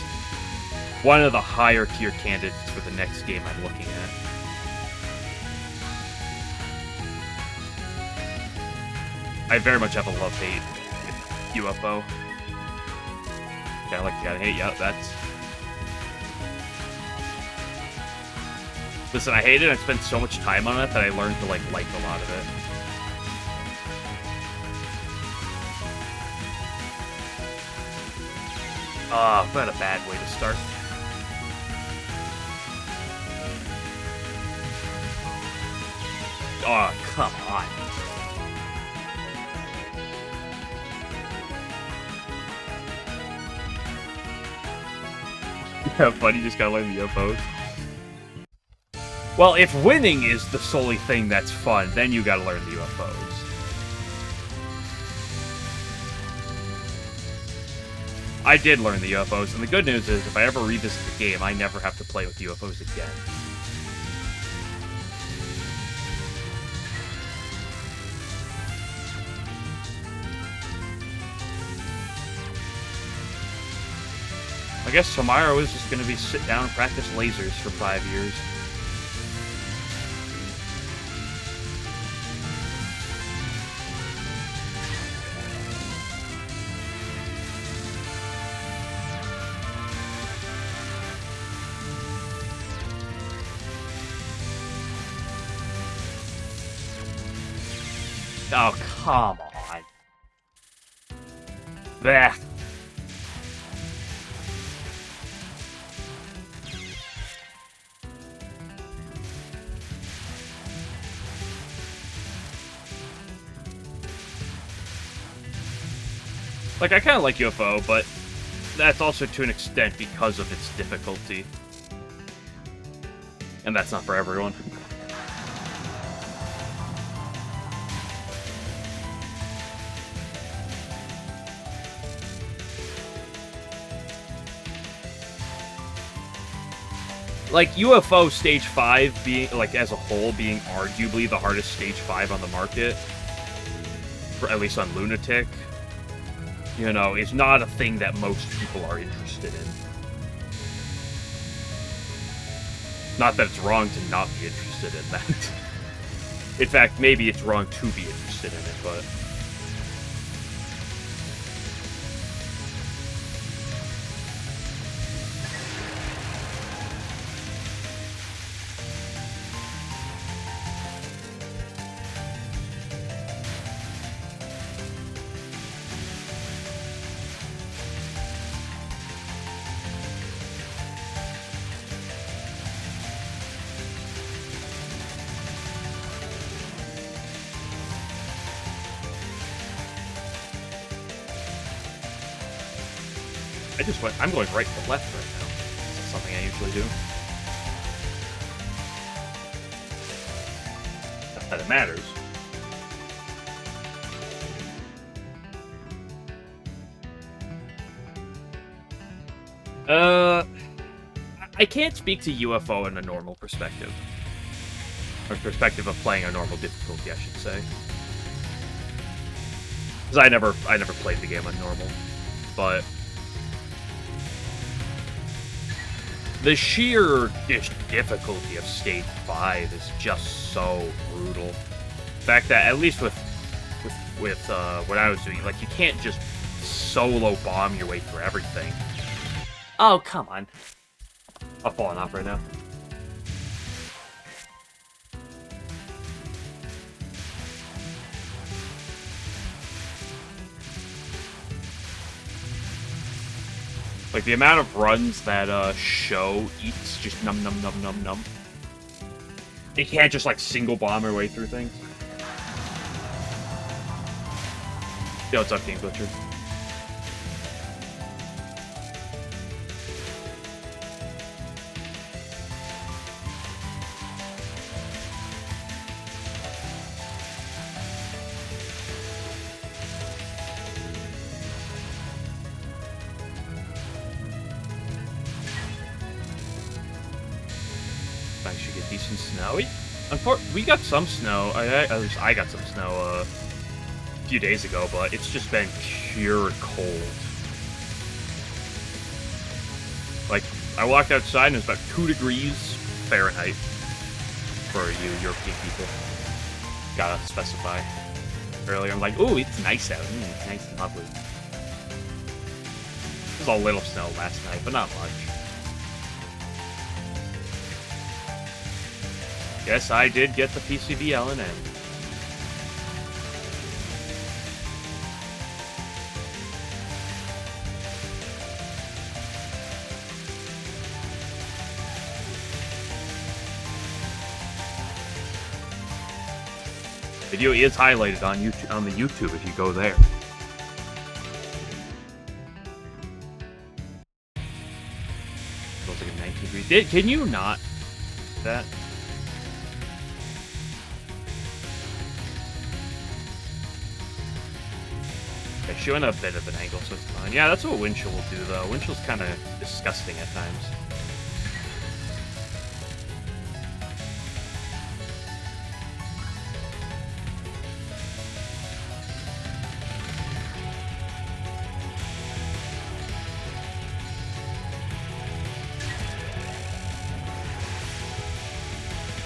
one of the higher tier candidates for the next game I'm looking at. I very much have a love-hate with UFO. Kinda like, gotta hate, yeah, that's... Listen, I hate it, I spent so much time on it that I learned to, like a lot of it. Ah, what a bad way to start. Oh, come on. Yeah, buddy, just gotta learn the UFOs. Well, if winning is the solely thing that's fun, then you gotta learn the UFOs. I did learn the UFOs, and the good news is, if I ever revisit the game, I never have to play with UFOs again. I guess tomorrow is just gonna be sit down and practice lasers for 5 years. Oh, come on. Blech. Like, I kind of like UFO, but that's also to an extent because of its difficulty. And that's not for everyone. Like, UFO Stage 5 being, like, as a whole, being arguably the hardest Stage 5 on the market, for, at least on Lunatic, you know, is not a thing that most people are interested in. Not that it's wrong to not be interested in that. In fact, maybe it's wrong to be interested in it, but... I'm going right to left right now. That's something I usually do. Not that it matters. I can't speak to UFO in a normal perspective. Or perspective of playing a normal difficulty, I should say. Because I never played the game on normal. But... the sheer difficulty of Stage 5 is just so brutal. The fact that, at least with what I was doing, like, you can't just solo bomb your way through everything. Oh, come on. I'm falling off right now. Like, the amount of runs that, Show eats, just num num num num num. It can't just, like, single bomb her way through things. Yo, what's up, King Butcher? Snow. We got some snow. At least I got some snow a few days ago, but it's just been pure cold. Like, I walked outside and it was about 2 degrees Fahrenheit for you European people. Gotta specify. Earlier, I'm like, ooh, it's nice out. It's nice and lovely. There was a little snow last night, but not much. Yes, I did get the PCB LNN. Video is highlighted on YouTube, on the YouTube if you go there. Feels like a 19 degrees. Can you not? That. Showing a bit of an angle, so it's fine. Yeah, that's what Windchill will do, though. Windchill's kind of disgusting at times.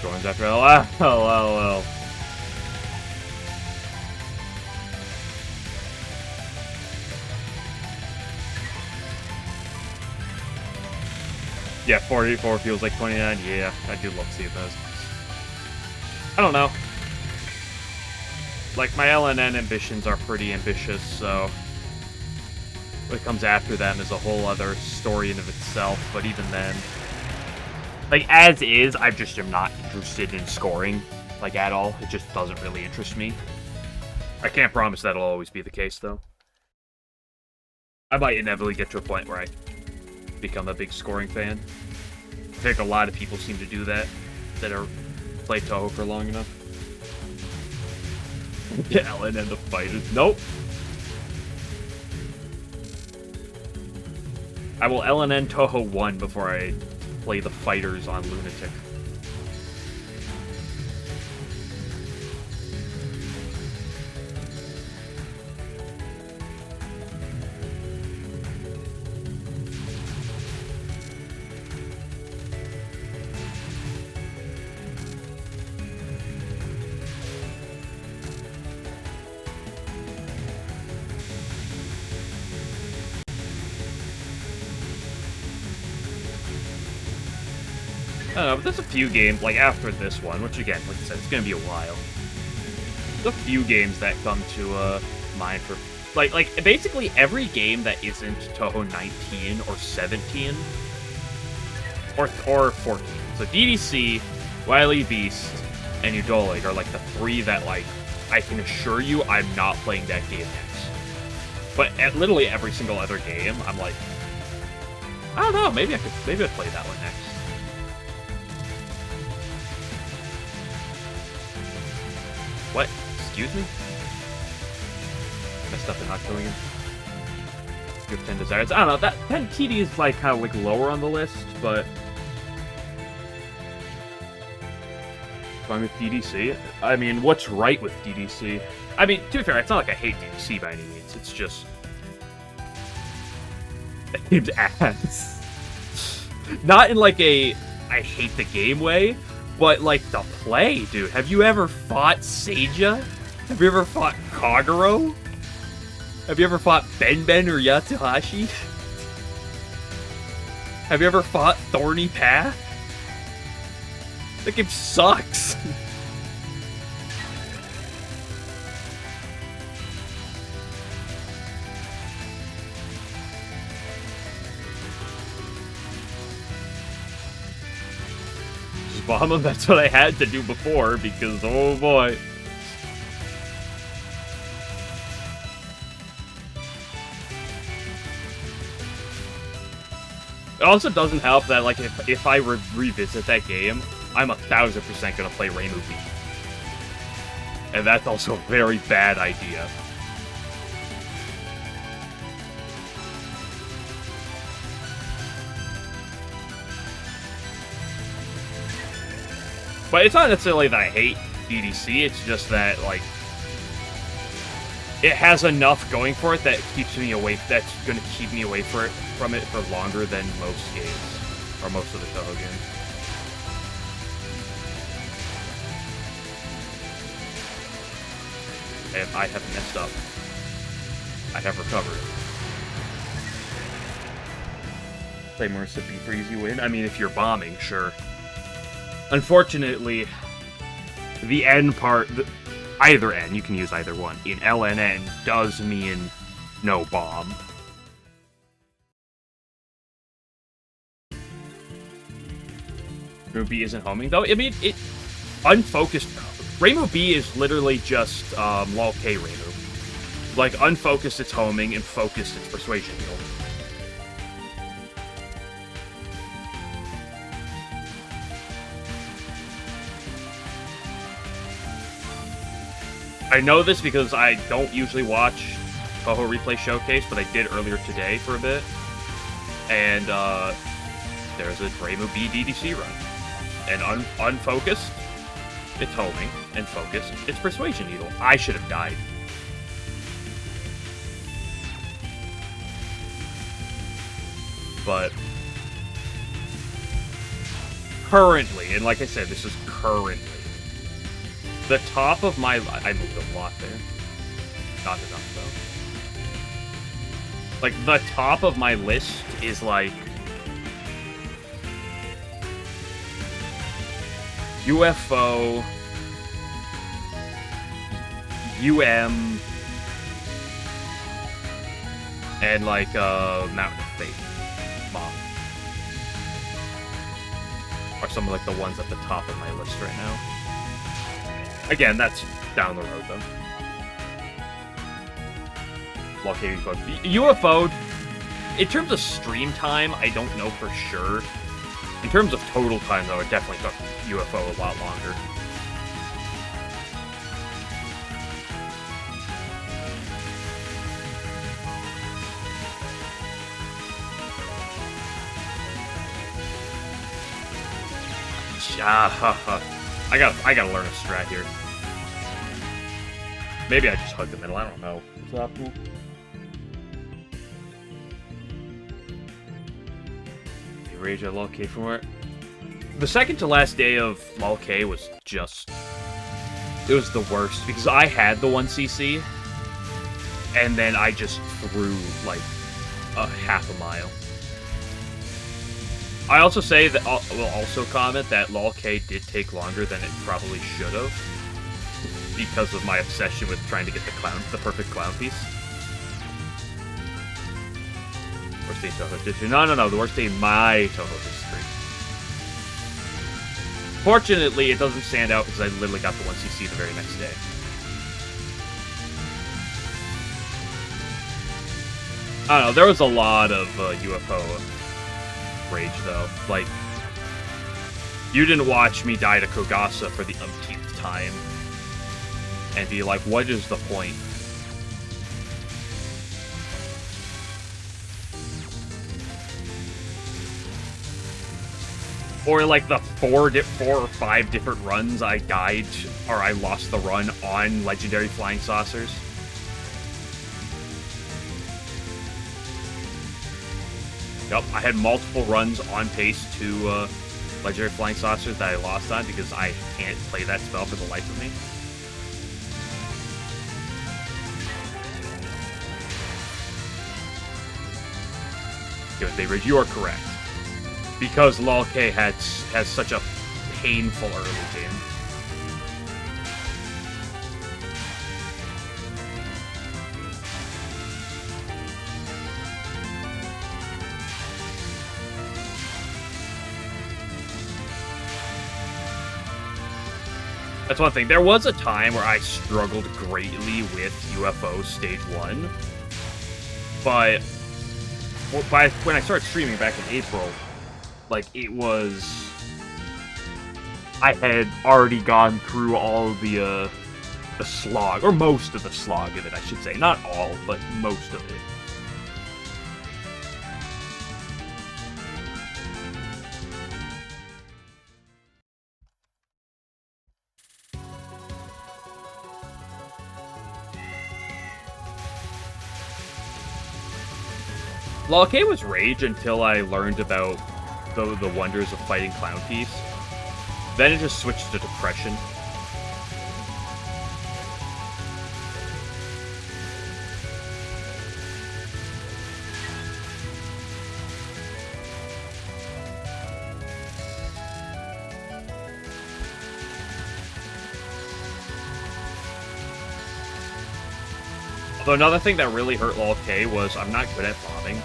Drawings after LOL. Yeah, 44 feels like 29. Yeah, I do love seeing those. I don't know. Like, my LNN ambitions are pretty ambitious, so what comes after them is a whole other story in of itself, but even then, like, as is, I just am not interested in scoring, like, at all. It just doesn't really interest me. I can't promise that'll always be the case, though. I might inevitably get to a point where I become a big scoring fan. I think a lot of people seem to do that are played Touhou for long enough. Yeah, LNN the fighters. Nope. I will LNN Touhou 1 before I play the fighters on Lunatic. I don't know, but there's a few games, like, after this one, which, again, like I said, it's gonna be a while. There's a few games that come to, mind for... Like, basically every game that isn't Touhou 19 or 17, or 14. So DDC, Wily Beast, and Udolig are, like, the three that, like, I can assure you I'm not playing that game next. But at literally every single other game, I'm like, I don't know, maybe I'd play that one next. What? Excuse me? Messed up and not killing him. You have 10 desires. I don't know, that 10 TD is like kind of like lower on the list, but fine with DDC. I mean, what's right with DDC? I mean, to be fair, it's not like I hate DDC by any means. It's just that game's ass. Not in like a I hate the game way, but like the play, dude. Have you ever fought Seija? Have you ever fought Kagero? Have you ever fought Ben or Yatsuhashi? Have you ever fought Thorny Path? That game sucks. Just bomb them, that's what I had to do before, because oh boy. It also doesn't help that, like, if I revisit that game, I'm 1000% gonna play Reimu B. And that's also a very bad idea. But it's not necessarily that I hate DDC, it's just that, like, it has enough going for it that keeps me away. That's going to keep me away from it for longer than most games, or most of the Touhou games. And I have messed up. I have recovered. Play more sipping for easy win. I mean, if you're bombing, sure. Unfortunately, the N part. Either N, you can use either one, in LNN does mean no bomb. Reimu B isn't homing, though. I mean, it... Unfocused... Reimu B is literally just, lol K Reimu. Like, unfocused, it's homing, and focused, it's persuasion heal. I know this because I don't usually watch Touhou Replay Showcase, but I did earlier today for a bit. And, there's a Reimu B DDC run. And unfocused, it's homing, and focused, it's Persuasion Needle. I should have died. But currently, and like I said, this is currently, the top of my... I moved a lot there. Not enough, though. Like, the top of my list is, like... UFO... UM... And, like, Mountain of Fate. Mom. Are some of, like, the ones at the top of my list right now. Again, that's down the road, though. UFO, in terms of stream time, I don't know for sure. In terms of total time, though, it definitely took UFO a lot longer. I gotta learn a strat here. Maybe I just hug the middle, I don't know. What's up? Rage at Lol K from where? The second to last day of Lol K was just... It was the worst, because I had the 1cc, and then I just threw, like, a half a mile. I also say that will also comment that LOL K did take longer than it probably should have because of my obsession with trying to get the perfect clown piece. Worst day in Touhou history. No, the worst day in my Touhou history. Fortunately, it doesn't stand out because I literally got the 1cc the very next day. I don't know, there was a lot of UFO rage, though. Like, you didn't watch me die to Kogasa for the umpteenth time and be like, what is the point? Or, like, the four or five different runs I died, or I lost the run on Legendary Flying Saucers. Yep, I had multiple runs on pace to Legendary Flying Saucers that I lost on because I can't play that spell for the life of me. Good, David, you are correct. Because LOL K has such a painful early game. That's one thing. There was a time where I struggled greatly with UFO Stage 1. But when I started streaming back in April, like, it was... I had already gone through all the slog, or most of the slog of it, I should say. Not all, but most of it. LOL K was rage until I learned about the wonders of fighting Clown Piece. Then it just switched to depression. Although another thing that really hurt LOL K was I'm not good at bombing.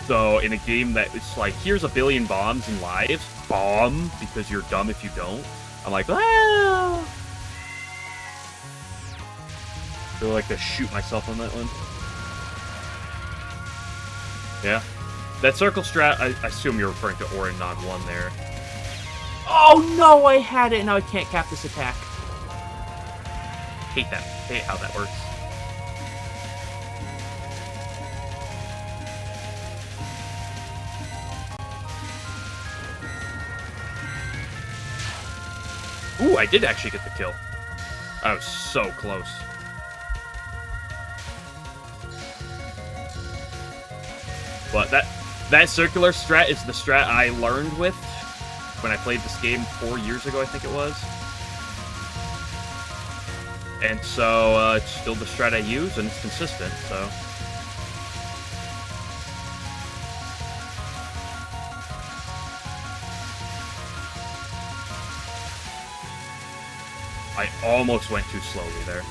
So in a game that it's like, here's a billion bombs and lives, bomb, because you're dumb if you don't. I'm like, ah! I feel like to shoot myself on that one. Yeah. That circle strat, I assume you're referring to Orin on 1 there. Oh no, I had it, now I can't cap this attack. Hate that. Hate how that works. Ooh, I did actually get the kill. I was so close. But that circular strat is the strat I learned with when I played this game 4 years ago, I think it was. And so, it's still the strat I use, and it's consistent, so... I almost went too slowly there.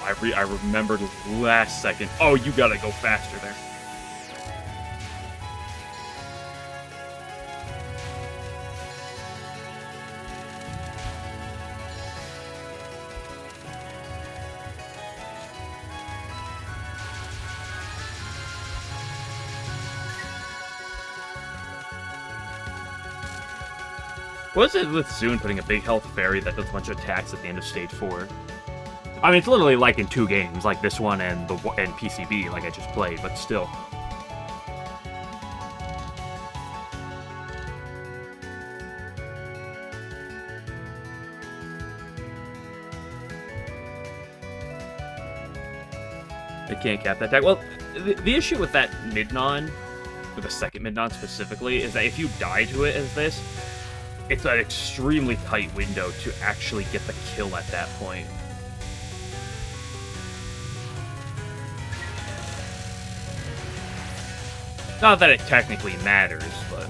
I remembered last second. Oh, you gotta go faster there. What is it with Zune putting a big health fairy that does a bunch of attacks at the end of Stage 4? I mean, it's literally like in 2 games, like this one and PCB, like I just played, but still. They can't cap that attack. Well, the issue with that mid-non, with the second mid-non specifically, is that if you die to it as this, it's an extremely tight window to actually get the kill at that point. Not that it technically matters, but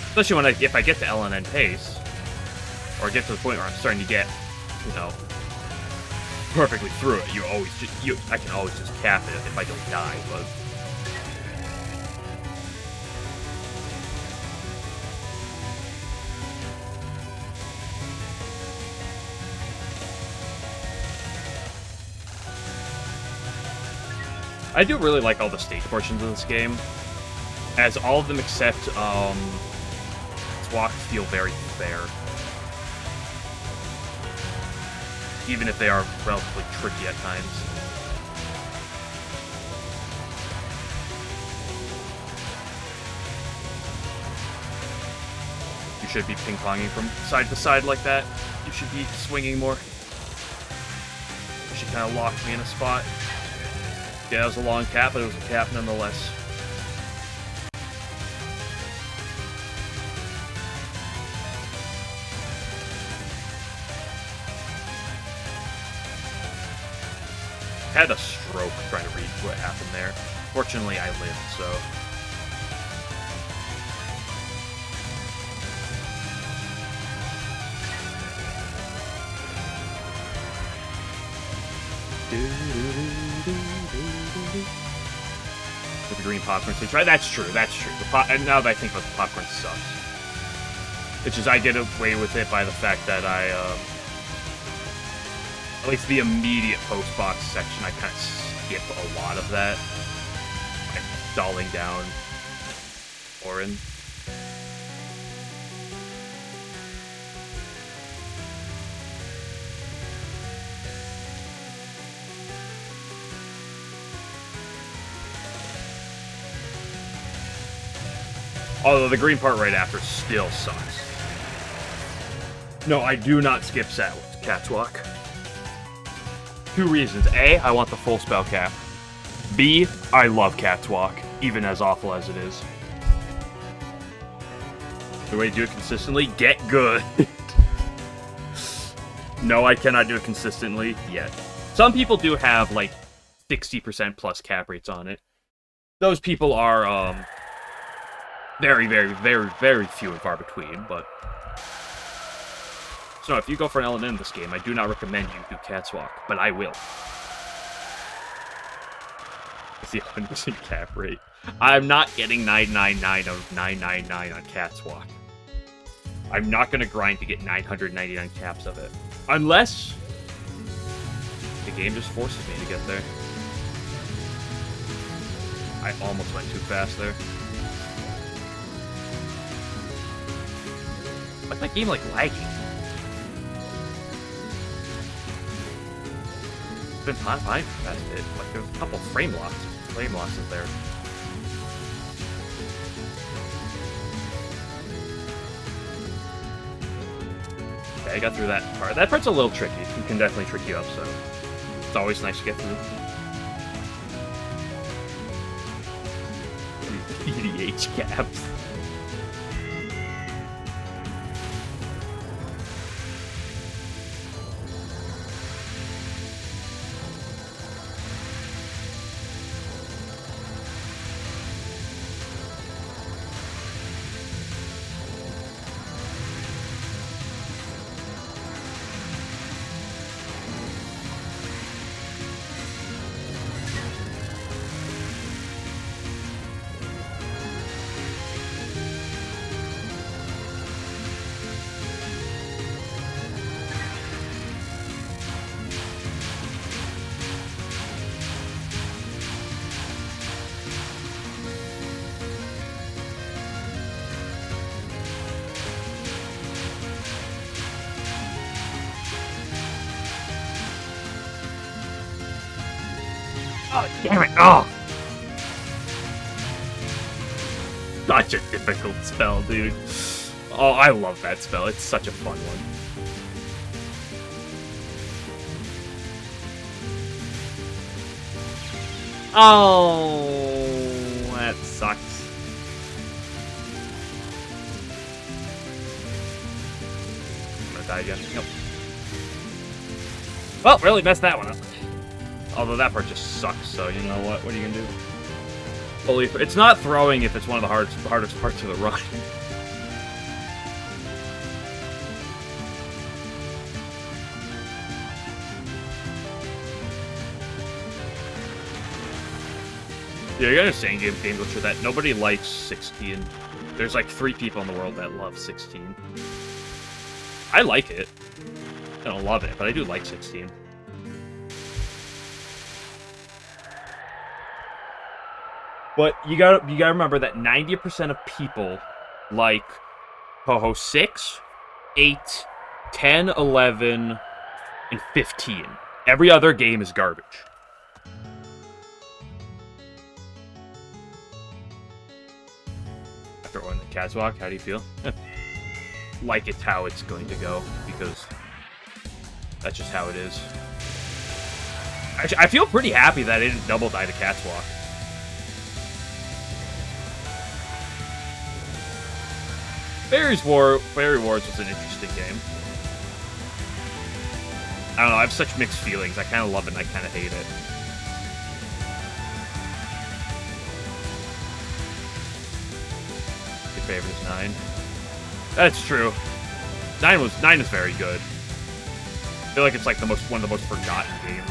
especially when if I get to LNN pace, or get to the point where I'm starting to get, you know, perfectly through it, I can always just cap it if I don't die, but. I do really like all the stage portions of this game, as all of them except Twok feel very fair. Even if they are relatively tricky at times. You should be ping-ponging from side to side like that. You should be swinging more. She kind of locked me in a spot. Yeah, it was a long cap, but it was a cap nonetheless. I had a stroke trying to read what happened there. Fortunately, I lived, so. With the green popcorn stage, right? That's true, that's true. And now that I think about the popcorn sucks. It's just I get away with it by the fact that I, at least the immediate post-box section, I kind of skip a lot of that. Like, stalling down Orin. Although the green part right after still sucks. No, I do not skip Catwalk. 2 reasons. A, I want the full spell cap. B, I love Catwalk, even as awful as it is. The way to do it consistently? Get good. No, I cannot do it consistently yet. Some people do have, like, 60% plus cap rates on it. Those people are, very, very, very, very few and far between, but. So if you go for an LNN in this game, I do not recommend you do Catwalk, but I will. It's the 100% cap rate. I'm not getting 999 out of 999 on Catwalk. I'm not going to grind to get 999 caps of it. Unless the game just forces me to get there. I almost went too fast there. Why's my game, like, lagging? It's been fine for that bit. Like, there's a couple frame losses there. Okay, I got through that part. That part's a little tricky. It can definitely trick you up, so it's always nice to get through. EDH caps. Oh, damn it! Oh! Such a difficult spell, dude. Oh, I love that spell. It's such a fun one. Oh, that sucks. I'm gonna die again. Nope. Well, really messed that one up. Although that part just sucks, so you know what? What are you gonna do? Fully, it's not throwing if it's one of the hardest parts of the run. Yeah, you understand game glitch that nobody likes 16. There's like 3 people in the world that love 16. I like it. I don't love it, but I do like 16. But you gotta remember that 90% of people like Touhou 6, 8, 10, 11, and 15. Every other game is garbage. After Orin the Catwalk, how do you feel? Like it's how it's going to go, because that's just how it is. Actually, I feel pretty happy that I didn't double die to Catwalk. Fairy Wars was an interesting game. I don't know, I have such mixed feelings. I kind of love it and I kind of hate it. Your favorite is 9. That's true. 9 is very good. I feel like it's like one of the most forgotten games.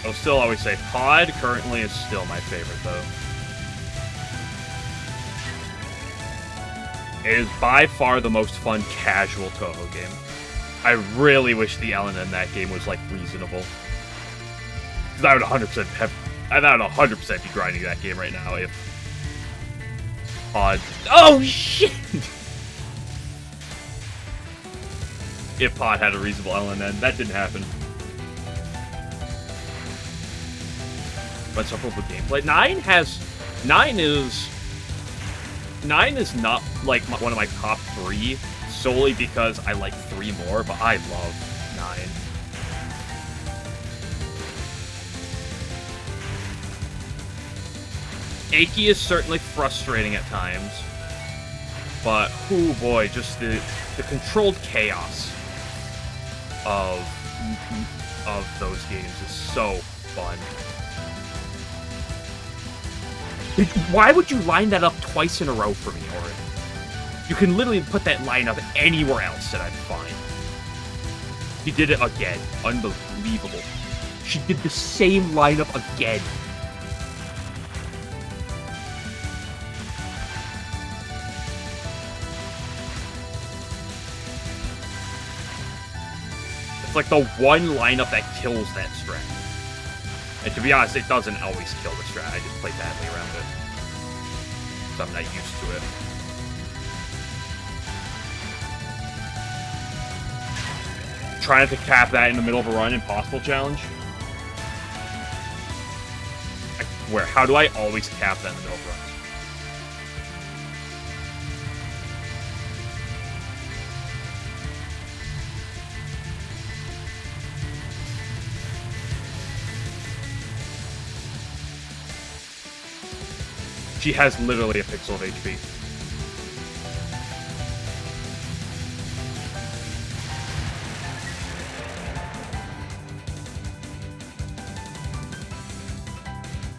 I'll still always say Pod currently is still my favorite, though. It is by far the most fun casual Touhou game. I really wish the LNN in that game was, like, reasonable. Because I would 100% be grinding that game right now if Pod... Oh, shit! If Pod had a reasonable LNN. That didn't happen. But some with gameplay. 9 is not like one of my top 3 solely because I like 3 more, but I love 9. Aki is certainly frustrating at times, but oh boy, just the controlled chaos of those games is so fun. Why would you line that up twice in a row for me, Orin? You can literally put that line up anywhere else and I'm fine. She did it again. Unbelievable. She did the same lineup again. It's like the one lineup that kills that strat. And to be honest, it doesn't always kill the strat. I just play badly around it. So I'm not used to it. Trying to cap that in the middle of a run, impossible challenge. How do I always cap that in the middle of a run? She has literally a pixel of HP.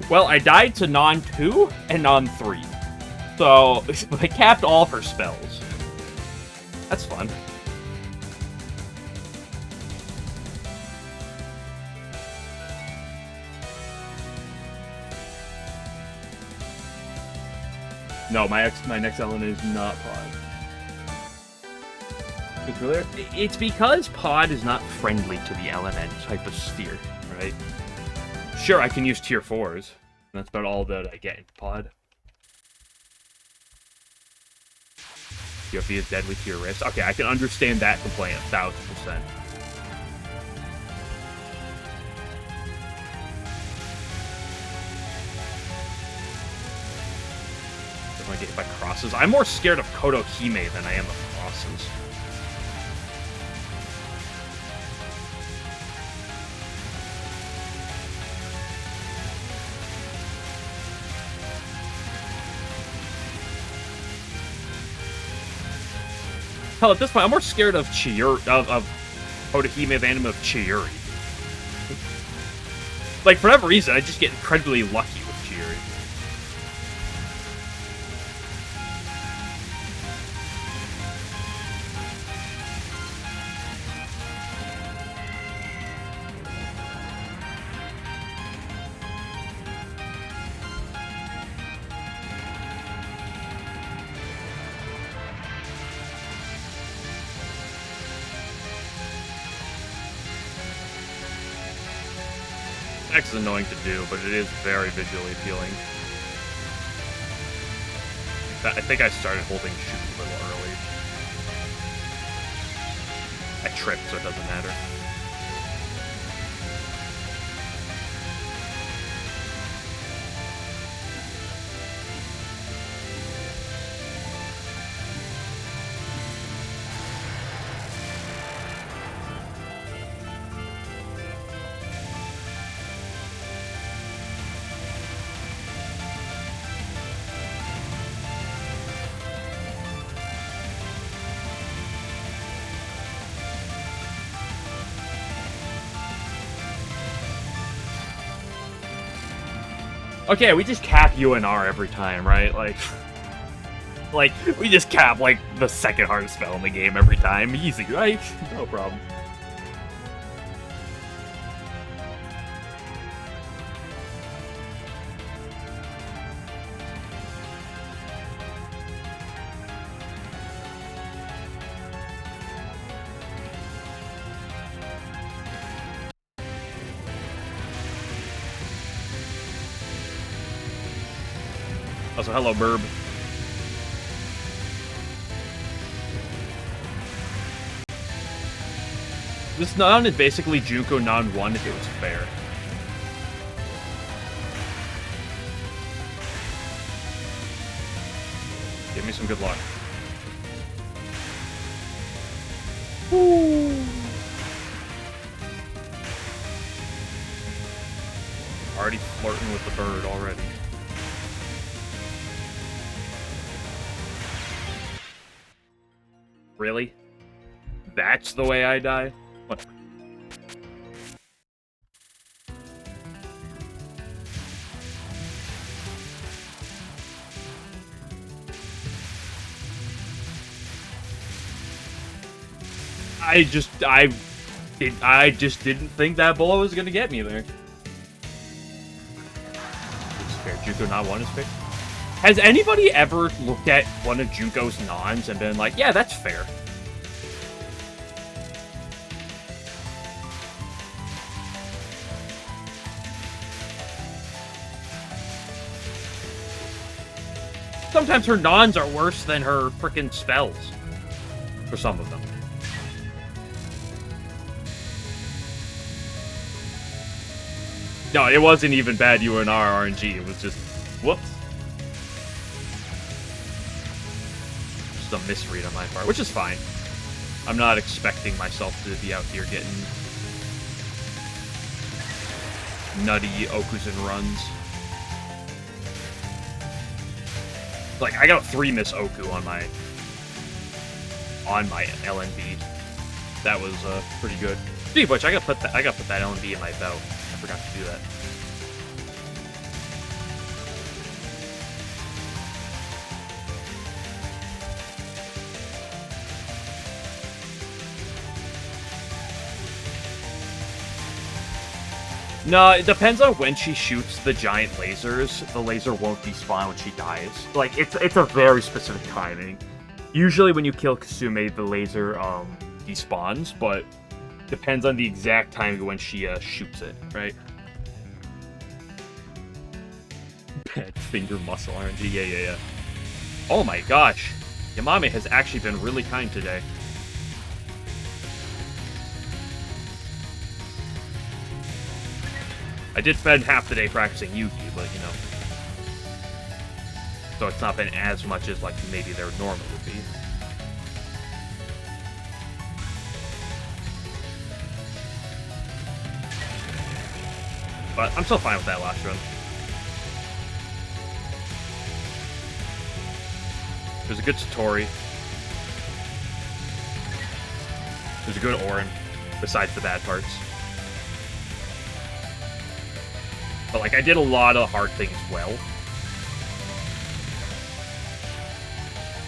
Well, I died to Non 2 and Non 3. So, I capped all of her spells. That's fun. No, my next LNN is not Pod. It's because Pod is not friendly to the LNN type of sphere, right? Sure, I can use tier 4s. That's about all that I get in Pod. UFB is deadly to your wrist. Okay, I can understand that complaint 1000%. I get hit by crosses. I'm more scared of Kodo Hime than I am of crosses. Hell, at this point, I'm more scared of Otohime than I am of Chiyuri. Like, for whatever reason, I just get incredibly lucky with Chiyuri. X is annoying to do, but it is very visually appealing. I think I started holding shoot a little early. I tripped, so it doesn't matter. Okay, we just cap UNR every time, right? Like, we just cap, like, the second hardest spell in the game every time. Easy, right? No problem. Also, hello, Burb. This non is basically Junko non 1 if it was fair. Give me some good luck. Woo. Already flirting with the bird already. Really? That's the way I die? What? I just didn't think that bullet was gonna get me there. It's fair. Junko not 1 is fair. Has anybody ever looked at one of Junko's nons and been like, yeah, that's fair? Sometimes her nons are worse than her frickin' spells. For some of them. No, it wasn't even bad UNR RNG. It was just, whoops. Just a misread on my part, which is fine. I'm not expecting myself to be out here getting nutty Okuzen runs. Like, I got a 3-miss Oku on my LNB. That was pretty good. Speaking of which, I gotta put that LNB in my belt. I forgot to do that. No, it depends on when she shoots the giant lasers. The laser won't despawn when she dies. Like, it's a very specific timing. Usually when you kill Kasume, the laser despawns, but depends on the exact timing when she shoots it, right? Bad finger muscle RNG, yeah. Oh my gosh. Yamame has actually been really kind today. I did spend half the day practicing Yuki, but, you know. So it's not been as much as, like, maybe there normally would be. But I'm still fine with that last run. There's a good Satori. There's a good Orin, besides the bad parts. But, like, I did a lot of hard things well.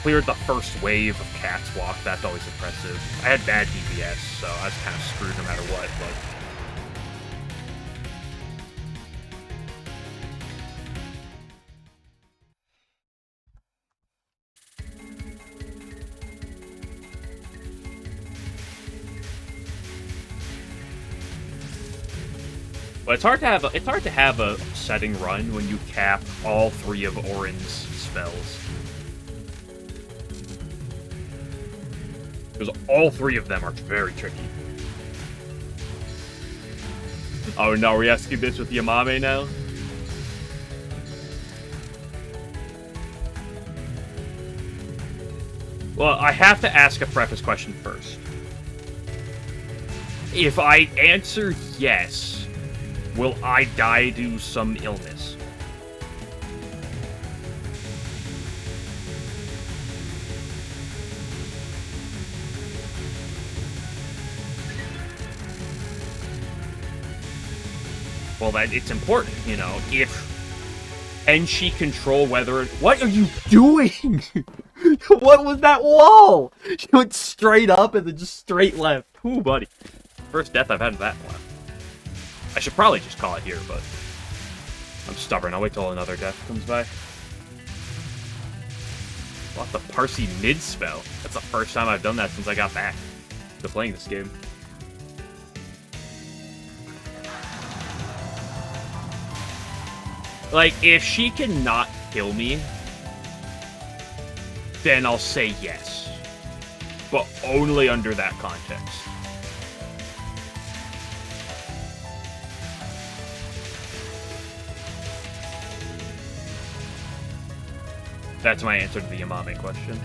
Cleared the first wave of Cat's Walk. That's always impressive. I had bad DPS, so I was kind of screwed no matter what, but... But it's hard to have a setting run when you cap all 3 of Orin's spells. Because all 3 of them are very tricky. Oh no, are we asking this with Yamame now? Well, I have to ask a preface question first. If I answer yes, will I die to some illness? Well, that it's important, you know. Can she control whether... What are you doing? What was that wall? She went straight up and then just straight left. Ooh, buddy. First death I've had in that one. I should probably just call it here, but I'm stubborn. I'll wait till another death comes by. What the Parsi mid spell? That's the first time I've done that since I got back to playing this game. Like, if she cannot kill me, then I'll say yes. But only under that context. That's my answer to the Yamame question.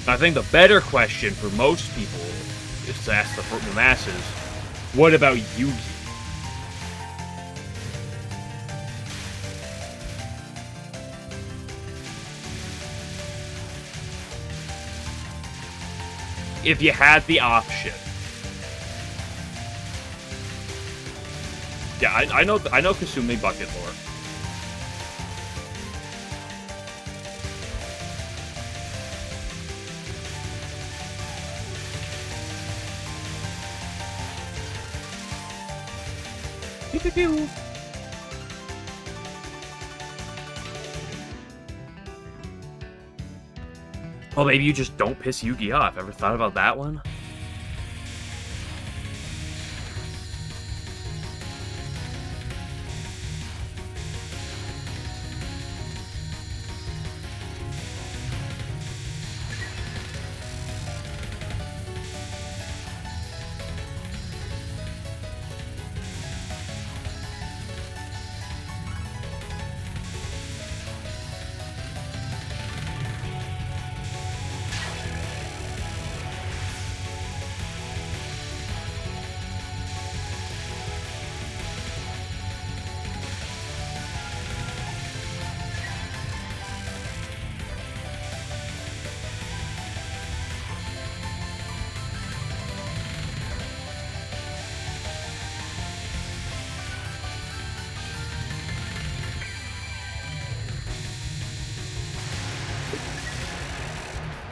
I think the better question for most people is to ask the masses, what about Yugi? If you had the option. Yeah, I know Kasumi bucket lore. Pew pew pew. Well, maybe you just don't piss Yugi off. Ever thought about that one?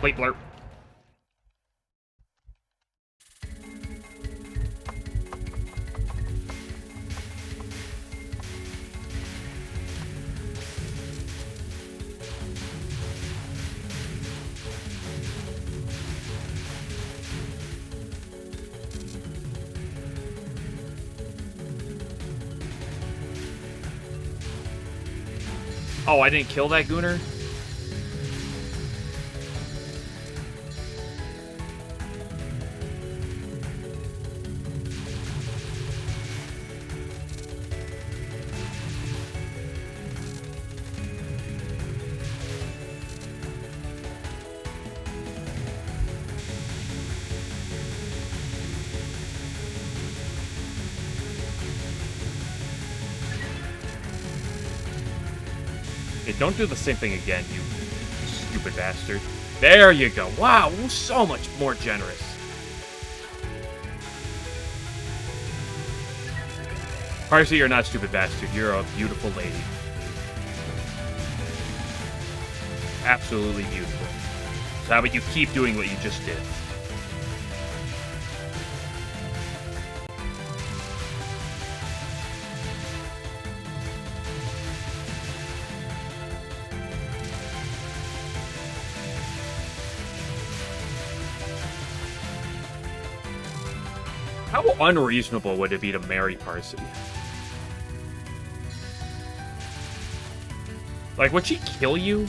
Wait, blurp. Oh, I didn't kill that Gooner? Okay, don't do the same thing again, you stupid bastard. There you go. Wow, so much more generous. Parsley, you're not a stupid bastard. You're a beautiful lady. Absolutely beautiful. So how about you keep doing what you just did? How unreasonable would it be to marry Parsi? Like, would she kill you?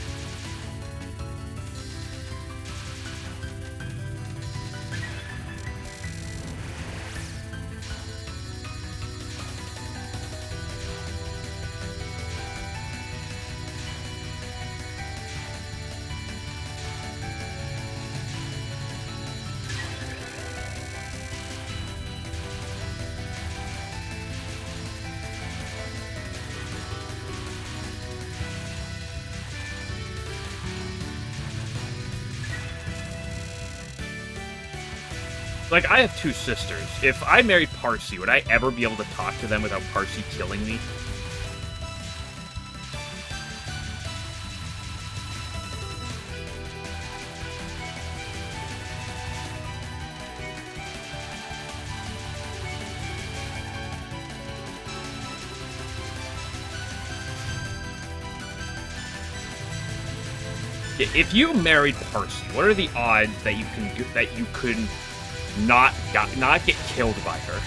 Like, I have two sisters. If I married Parsi, would I ever be able to talk to them without Parsi killing me? If you married Parsi, what are the odds that you could not get killed by her?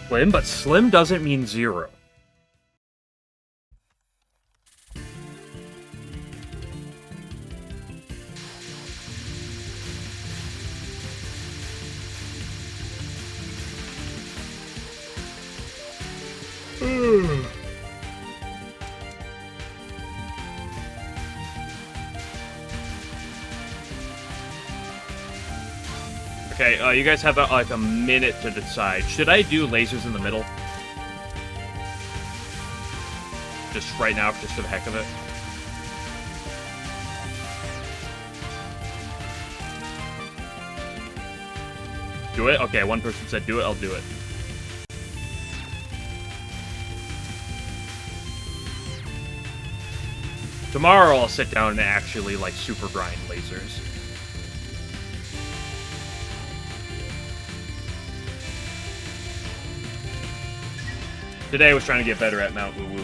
Slim, but slim doesn't mean zero. Okay, you guys have like a minute to decide. Should I do lasers in the middle? Just right now, just for the heck of it. Do it? Okay, one person said do it, I'll do it. Tomorrow I'll sit down and actually, like, super grind lasers. Today I was trying to get better at Mount Woo Woo.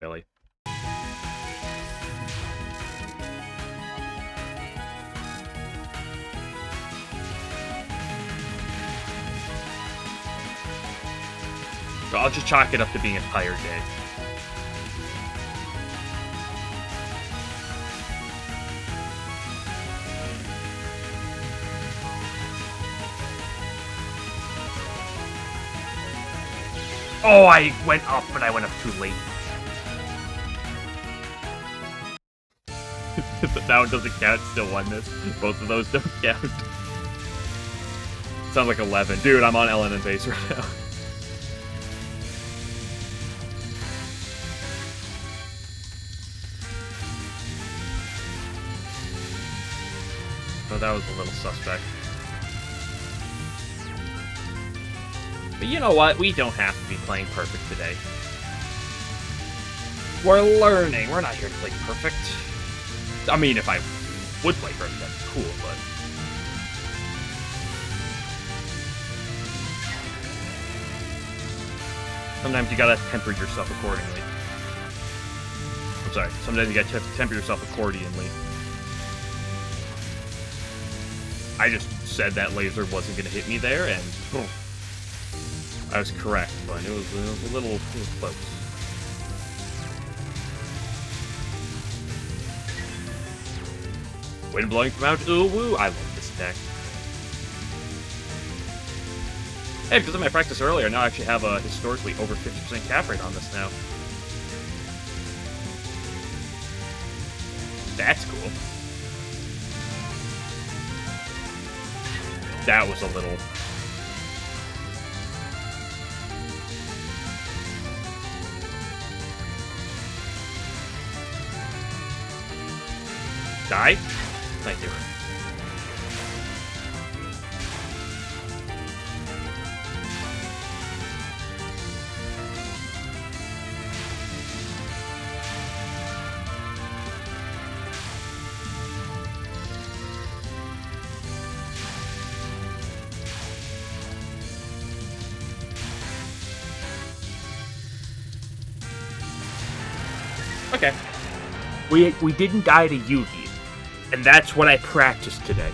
Really? So I'll just chalk it up to being a tired day. Oh, I went up, but I went up too late. That one doesn't count, still won this. Both of those don't count. Sounds like 11. Dude, I'm on LNN base right now. Oh, that was a little suspect. But you know what? We don't have to be playing perfect today. We're learning. We're not here to play perfect. I mean, if I would play perfect, that'd be cool, but... Sometimes you gotta temper yourself accordingly. I'm sorry. Sometimes you gotta temper yourself accordingly. I just said that laser wasn't going to hit me there, and boom. I was correct, but it was a little close. Wind blowing from Mount Touhou. I love this deck. Hey, because of my practice earlier, now I actually have a historically over 50% cap rate on this now. That's cool. That was a little... Die? Thank you. Okay. We didn't die to Yugi, and that's what I practiced today.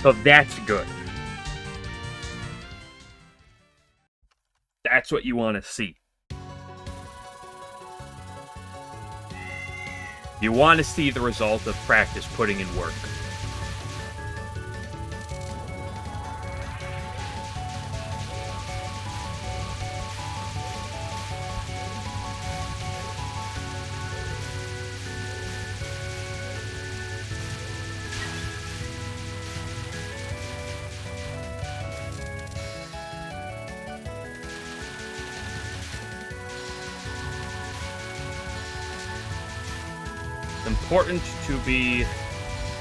So that's good. That's what you want to see. You want to see the result of practice putting in work. Important to be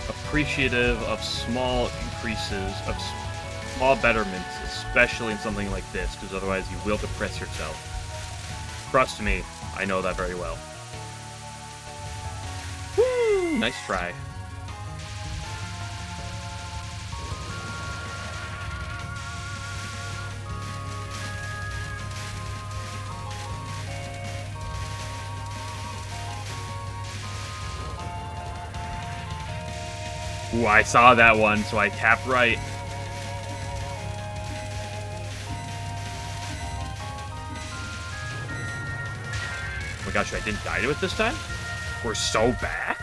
appreciative of small increases, of small betterments, especially in something like this, because otherwise you will depress yourself. Trust me, I know that very well. Woo! Nice try. Ooh, I saw that one, so I tapped right. Oh my gosh, I didn't die to it this time? We're so back?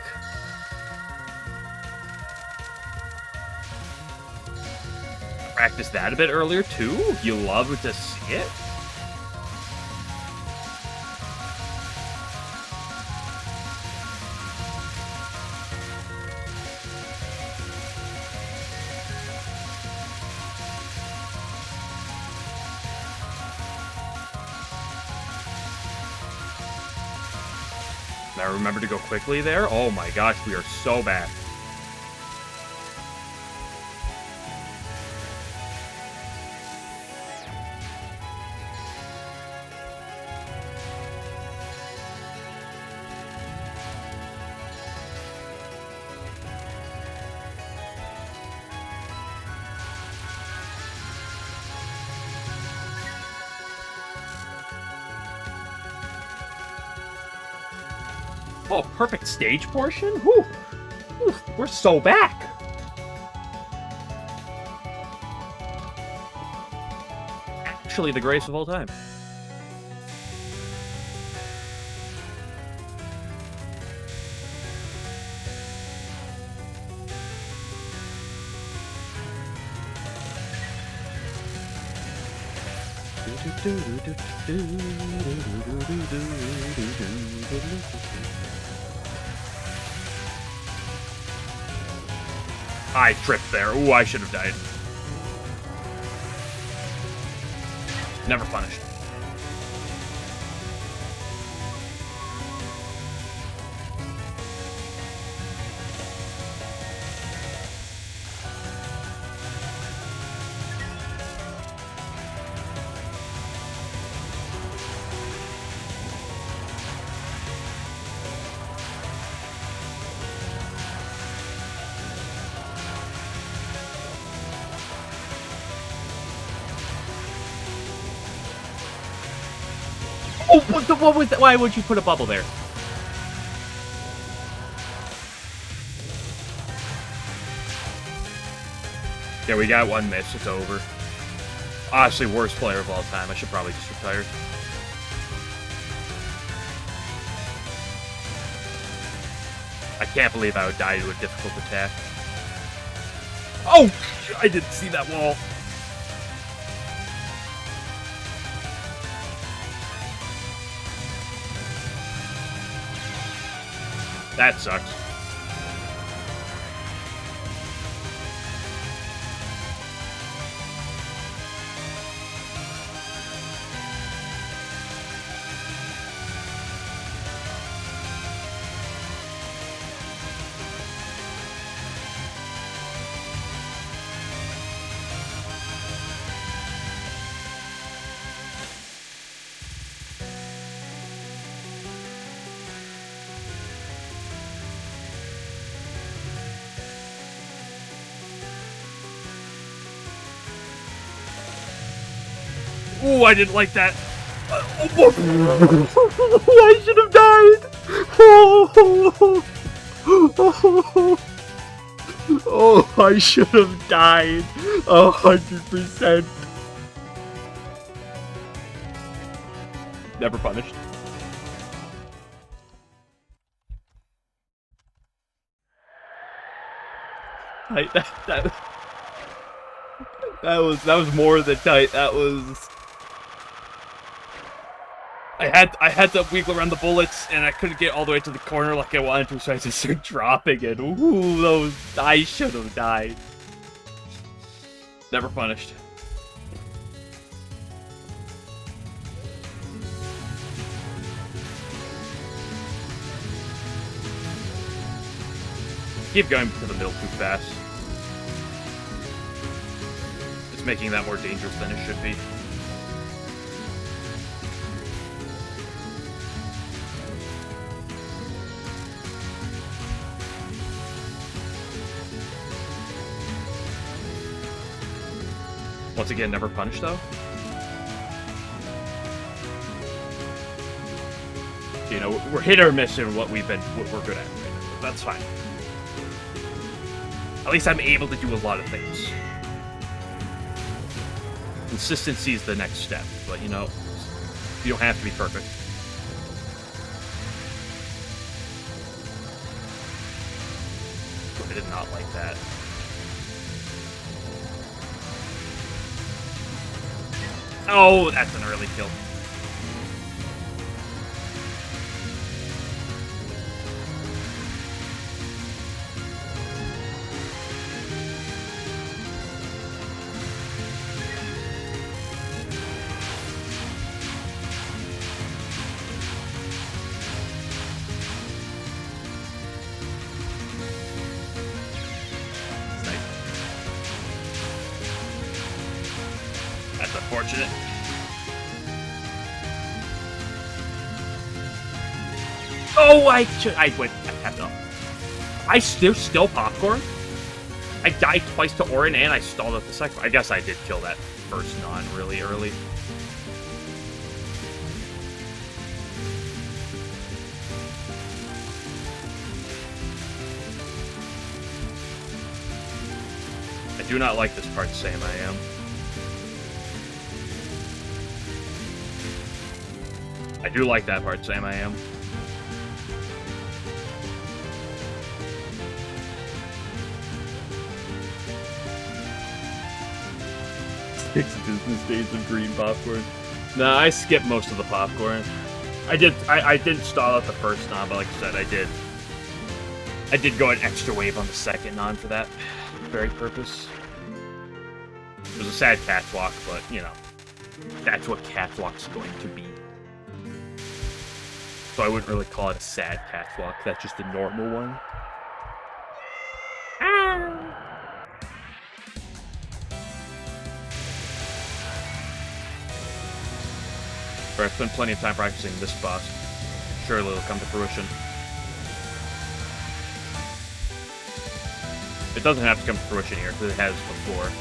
I practiced that a bit earlier, too? You love to see it? I remember to go quickly there. Oh my gosh, we are so back. Oh, perfect stage portion? Whew. Whew. We're so back. Actually, the greatest of all time. I tripped there. Ooh, I should have died. Never punished. Oh, what was that? Why would you put a bubble there? Yeah, we got one miss. It's over. Honestly, worst player of all time. I should probably just retire. I can't believe I would die to a difficult attack. Oh! I didn't see that wall. That sucks. Ooh, I didn't like that. I should have died. Oh, I should have died. 100%. Never punished. That was more than tight. That was. I had to wiggle around the bullets, and I couldn't get all the way to the corner like I wanted to, so I just started dropping it. Ooh, those... I should have died. Never punished. Keep going to the middle too fast. It's making that more dangerous than it should be. Once again, never punished, though. You know, we're hit or miss in what we're good at right now. That's fine. At least I'm able to do a lot of things. Consistency is the next step, but you know, you don't have to be perfect. I did not like that. Oh, that's an early kill. That's unfortunate. Oh, I tapped up. There's still popcorn? I died twice to Orin and I stalled at the second one. I guess I did kill that first non really early. I do not like this part, Sam I am. I do like that part, Sam I am. Six business days of green popcorn. Nah, I skipped most of the popcorn. I didn't stall out the first non, but like I said, I did go an extra wave on the second non for that very purpose. It was a sad catwalk, but you know, that's what catwalk's going to be. So I wouldn't really call it a sad catwalk. That's just a normal one. I've spent plenty of time practicing this boss. Surely it'll come to fruition. It doesn't have to come to fruition here, because it has before.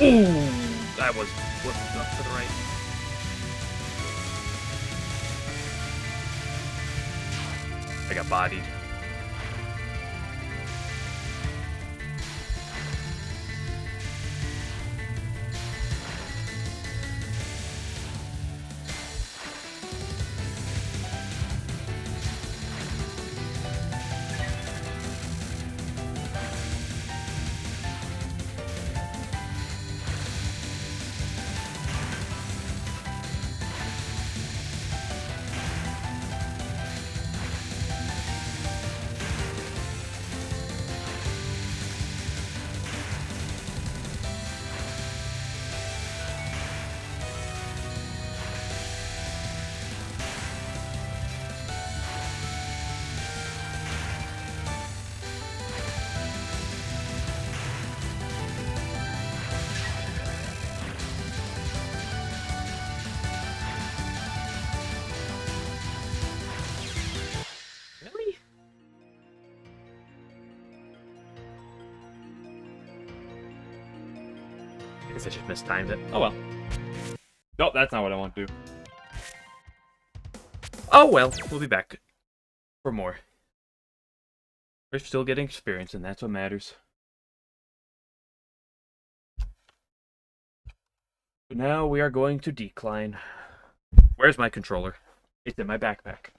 Ooh, that was up to the right. I got bodied. Really? I guess I just mistimed it. Oh well. Nope, that's not what I want to do. Oh well, we'll be back for more. We're still getting experience, and that's what matters. But now we are going to decline. Where's my controller? It's in my backpack.